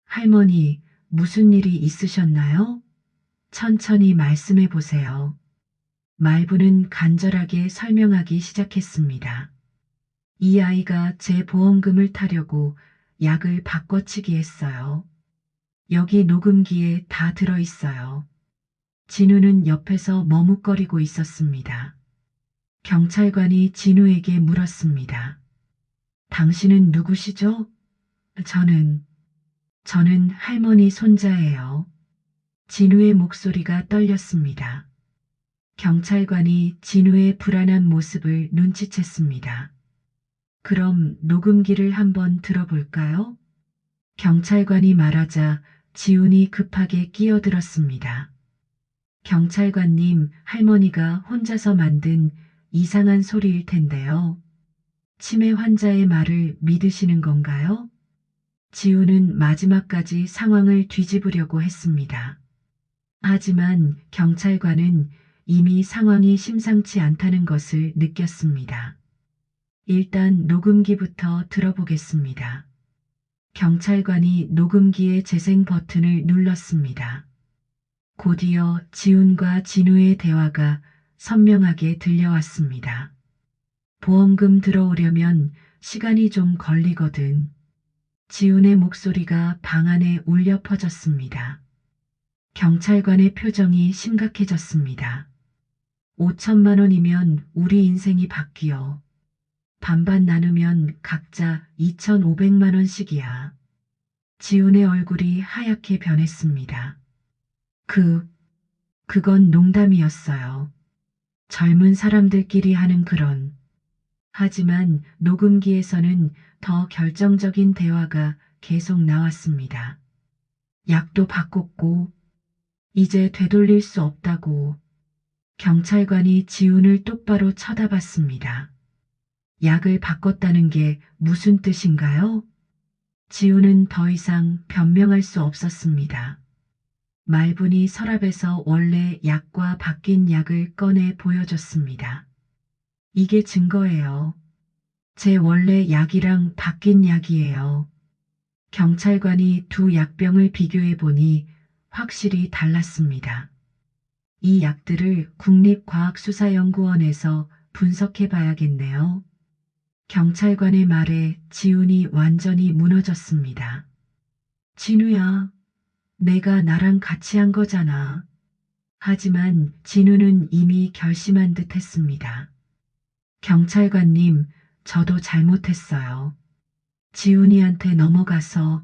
할머니, 무슨 일이 있으셨나요? 천천히 말씀해 보세요. 말부는 간절하게 설명하기 시작했습니다. 이 아이가 제 보험금을 타려고 약을 바꿔치기 했어요. 여기 녹음기에 다 들어있어요. 진우는 옆에서 머뭇거리고 있었습니다. 경찰관이 진우에게 물었습니다. 당신은 누구시죠? 저는 할머니 손자예요. 진우의 목소리가 떨렸습니다. 경찰관이 진우의 불안한 모습을 눈치챘습니다. 그럼 녹음기를 한번 들어볼까요? 경찰관이 말하자 지훈이 급하게 끼어들었습니다. 경찰관님, 할머니가 혼자서 만든 이상한 소리일 텐데요. 치매 환자의 말을 믿으시는 건가요? 지훈은 마지막까지 상황을 뒤집으려고 했습니다. 하지만 경찰관은 이미 상황이 심상치 않다는 것을 느꼈습니다. 일단 녹음기부터 들어보겠습니다. 경찰관이 녹음기의 재생 버튼을 눌렀습니다. 곧이어 지훈과 진우의 대화가 선명하게 들려왔습니다. 보험금 들어오려면 시간이 좀 걸리거든. 지훈의 목소리가 방 안에 울려 퍼졌습니다. 경찰관의 표정이 심각해졌습니다. 5천만 원이면 우리 인생이 바뀌어. 반반 나누면 각자 2,500만 원씩이야. 지훈의 얼굴이 하얗게 변했습니다. 그건 농담이었어요. 젊은 사람들끼리 하는 그런. 하지만 녹음기에서는 더 결정적인 대화가 계속 나왔습니다. 약도 바꿨고, 이제 되돌릴 수 없다고. 경찰관이 지훈을 똑바로 쳐다봤습니다. 약을 바꿨다는 게 무슨 뜻인가요? 지훈은 더 이상 변명할 수 없었습니다. 말분이 서랍에서 원래 약과 바뀐 약을 꺼내 보여줬습니다. 이게 증거예요. 제 원래 약이랑 바뀐 약이에요. 경찰관이 두 약병을 비교해 보니 확실히 달랐습니다. 이 약들을 국립과학수사연구원에서 분석해 봐야겠네요. 경찰관의 말에 지훈이 완전히 무너졌습니다. 진우야, 내가 나랑 같이 한 거잖아. 하지만 진우는 이미 결심한 듯 했습니다. 경찰관님, 저도 잘못했어요. 지훈이한테 넘어가서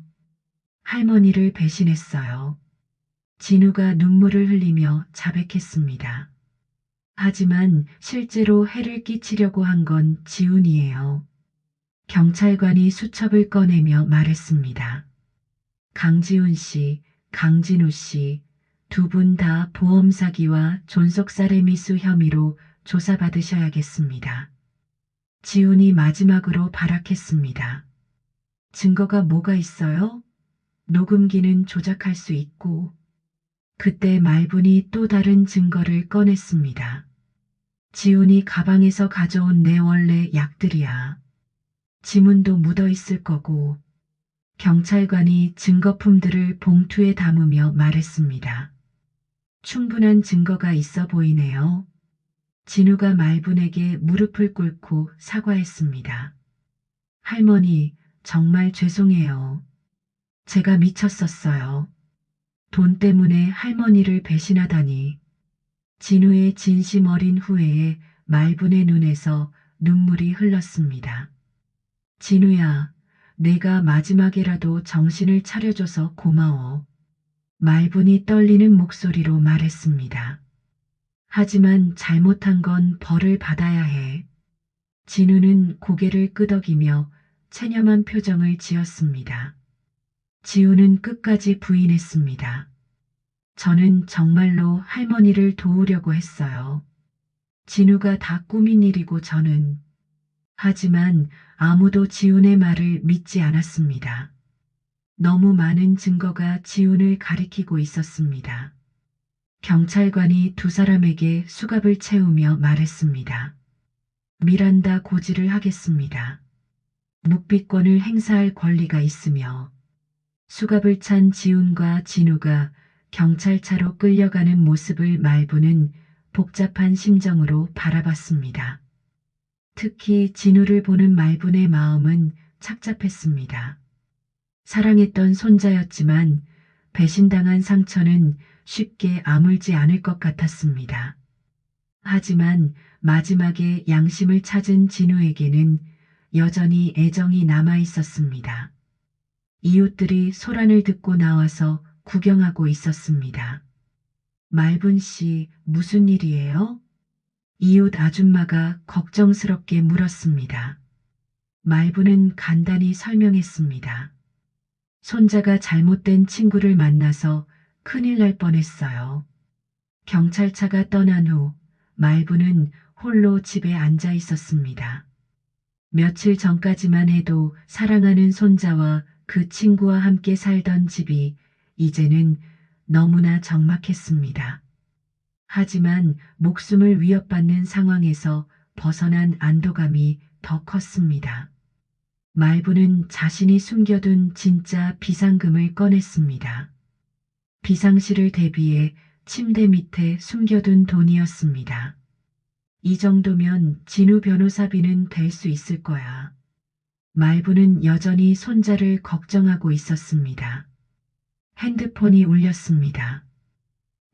할머니를 배신했어요. 진우가 눈물을 흘리며 자백했습니다. 하지만 실제로 해를 끼치려고 한 건 지훈이에요. 경찰관이 수첩을 꺼내며 말했습니다. 강지훈 씨, 강진우 씨, 두 분 다 보험 사기와 존속살해 미수 혐의로 조사받으셔야겠습니다. 지훈이 마지막으로 발악했습니다. 증거가 뭐가 있어요? 녹음기는 조작할 수 있고. 그때 말분이 또 다른 증거를 꺼냈습니다. 지훈이 가방에서 가져온 내 원래 약들이야. 지문도 묻어 있을 거고. 경찰관이 증거품들을 봉투에 담으며 말했습니다. 충분한 증거가 있어 보이네요. 진우가 말분에게 무릎을 꿇고 사과했습니다. 할머니, 정말 죄송해요. 제가 미쳤었어요. 돈 때문에 할머니를 배신하다니. 진우의 진심 어린 후회에 말분의 눈에서 눈물이 흘렀습니다. 진우야, 내가 마지막에라도 정신을 차려줘서 고마워. 말분이 떨리는 목소리로 말했습니다. 하지만 잘못한 건 벌을 받아야 해. 진우는 고개를 끄덕이며 체념한 표정을 지었습니다. 지우는 끝까지 부인했습니다. 저는 정말로 할머니를 도우려고 했어요. 진우가 다 꾸민 일이고 저는. 하지만 아무도 지훈의 말을 믿지 않았습니다. 너무 많은 증거가 지훈을 가리키고 있었습니다. 경찰관이 두 사람에게 수갑을 채우며 말했습니다. 미란다 고지를 하겠습니다. 묵비권을 행사할 권리가 있으며 수갑을 찬 지훈과 진우가 경찰차로 끌려가는 모습을 말부는 복잡한 심정으로 바라봤습니다. 특히 진우를 보는 말분의 마음은 착잡했습니다. 사랑했던 손자였지만 배신당한 상처는 쉽게 아물지 않을 것 같았습니다. 하지만 마지막에 양심을 찾은 진우에게는 여전히 애정이 남아 있었습니다. 이웃들이 소란을 듣고 나와서 구경하고 있었습니다. 말분 씨, 무슨 일이에요? 이웃 아줌마가 걱정스럽게 물었습니다. 말분은 간단히 설명했습니다. 손자가 잘못된 친구를 만나서 큰일 날 뻔했어요. 경찰차가 떠난 후 말부는 홀로 집에 앉아 있었습니다. 며칠 전까지만 해도 사랑하는 손자와 그 친구와 함께 살던 집이 이제는 너무나 적막했습니다. 하지만 목숨을 위협받는 상황에서 벗어난 안도감이 더 컸습니다. 말부는 자신이 숨겨둔 진짜 비상금을 꺼냈습니다. 비상시를 대비해 침대 밑에 숨겨둔 돈이었습니다. 이 정도면 진우 변호사비는 될 수 있을 거야. 말부는 여전히 손자를 걱정하고 있었습니다. 핸드폰이 울렸습니다.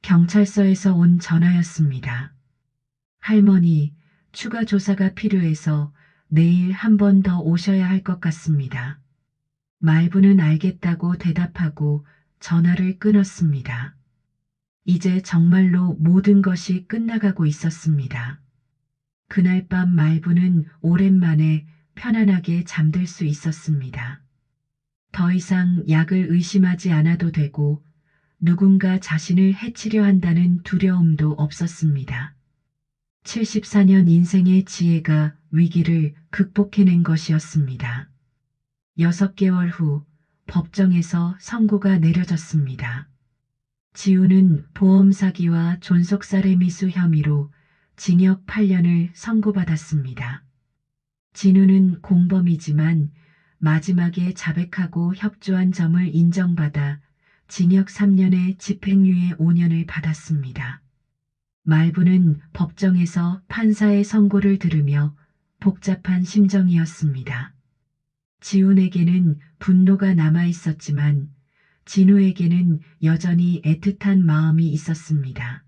경찰서에서 온 전화였습니다. 할머니, 추가 조사가 필요해서 내일 한 번 더 오셔야 할 것 같습니다. 말부는 알겠다고 대답하고 전화를 끊었습니다. 이제 정말로 모든 것이 끝나가고 있었습니다. 그날 밤 말부는 오랜만에 편안하게 잠들 수 있었습니다. 더 이상 약을 의심하지 않아도 되고 누군가 자신을 해치려 한다는 두려움도 없었습니다. 74년 인생의 지혜가 위기를 극복해낸 것이었습니다. 6개월 후 법정에서 선고가 내려졌습니다. 지우는 보험 사기와 존속살해 미수 혐의로 징역 8년을 선고받았습니다. 진우는 공범이지만 마지막에 자백하고 협조한 점을 인정받아 징역 3년에 집행유예 5년을 받았습니다. 말부는 법정에서 판사의 선고를 들으며 복잡한 심정이었습니다. 지훈에게는 분노가 남아 있었지만 진우에게는 여전히 애틋한 마음이 있었습니다.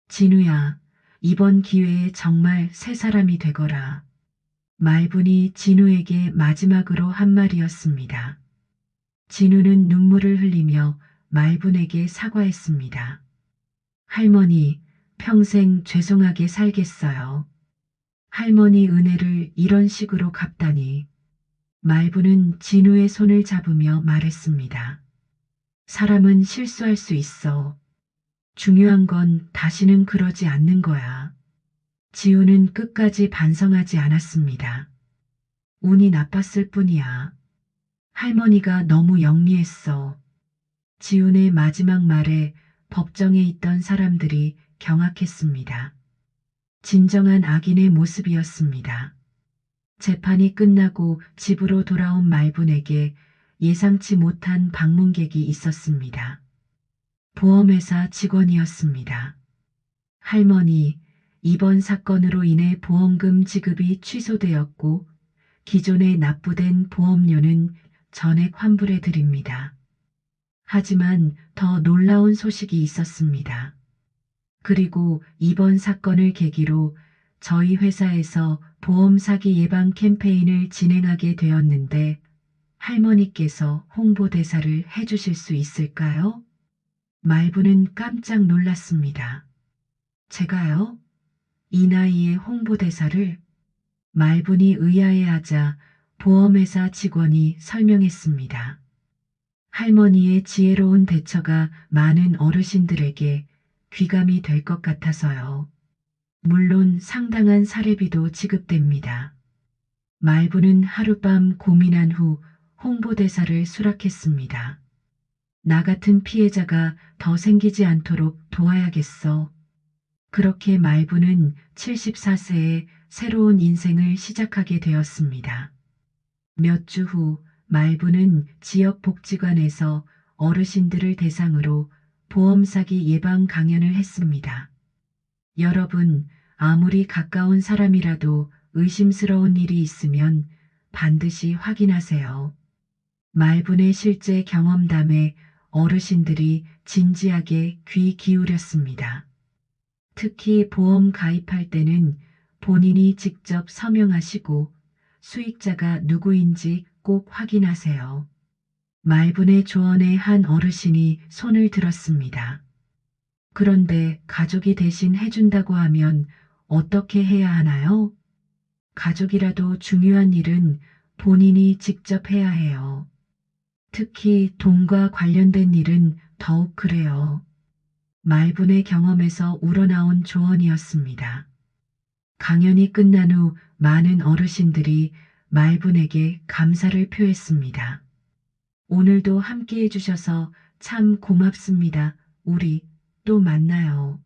진우야, 이번 기회에 정말 새 사람이 되거라. 말분이 진우에게 마지막으로 한 말이었습니다. 진우는 눈물을 흘리며 말분에게 사과했습니다. 할머니, 평생 죄송하게 살겠어요. 할머니 은혜를 이런 식으로 갚다니. 말분은 진우의 손을 잡으며 말했습니다. 사람은 실수할 수 있어. 중요한 건 다시는 그러지 않는 거야. 지우는 끝까지 반성하지 않았습니다. 운이 나빴을 뿐이야. 할머니가 너무 영리했어. 지훈의 마지막 말에 법정에 있던 사람들이 경악했습니다. 진정한 악인의 모습이었습니다. 재판이 끝나고 집으로 돌아온 말분에게 예상치 못한 방문객이 있었습니다. 보험회사 직원이었습니다. 할머니, 이번 사건으로 인해 보험금 지급이 취소되었고 기존에 납부된 보험료는 전액 환불해 드립니다. 하지만 더 놀라운 소식이 있었습니다. 그리고 이번 사건을 계기로 저희 회사에서 보험 사기 예방 캠페인을 진행하게 되었는데 할머니께서 홍보대사를 해주실 수 있을까요? 말부는 깜짝 놀랐습니다. 제가요? 이 나이에 홍보대사를? 말분이 의아해하자 보험회사 직원이 설명했습니다. 할머니의 지혜로운 대처가 많은 어르신들에게 귀감이 될 것 같아서요. 물론 상당한 사례비도 지급됩니다. 말부는 하룻밤 고민한 후 홍보대사를 수락했습니다. 나 같은 피해자가 더 생기지 않도록 도와야겠어. 그렇게 말부는 74세에 새로운 인생을 시작하게 되었습니다. 몇 주 후 말부는 지역 복지관에서 어르신들을 대상으로 보험 사기 예방 강연을 했습니다. 여러분, 아무리 가까운 사람이라도 의심스러운 일이 있으면 반드시 확인하세요. 말분의 실제 경험담에 어르신들이 진지하게 귀 기울였습니다. 특히 보험 가입할 때는 본인이 직접 서명하시고 수익자가 누구인지 꼭 확인하세요. 말분의 조언에 한 어르신이 손을 들었습니다. 그런데 가족이 대신 해준다고 하면 어떻게 해야 하나요? 가족이라도 중요한 일은 본인이 직접 해야 해요. 특히 돈과 관련된 일은 더욱 그래요. 말분의 경험에서 우러나온 조언이었습니다. 강연이 끝난 후 많은 어르신들이 말분에게 감사를 표했습니다. 오늘도 함께 해주셔서 참 고맙습니다. 우리 또 만나요.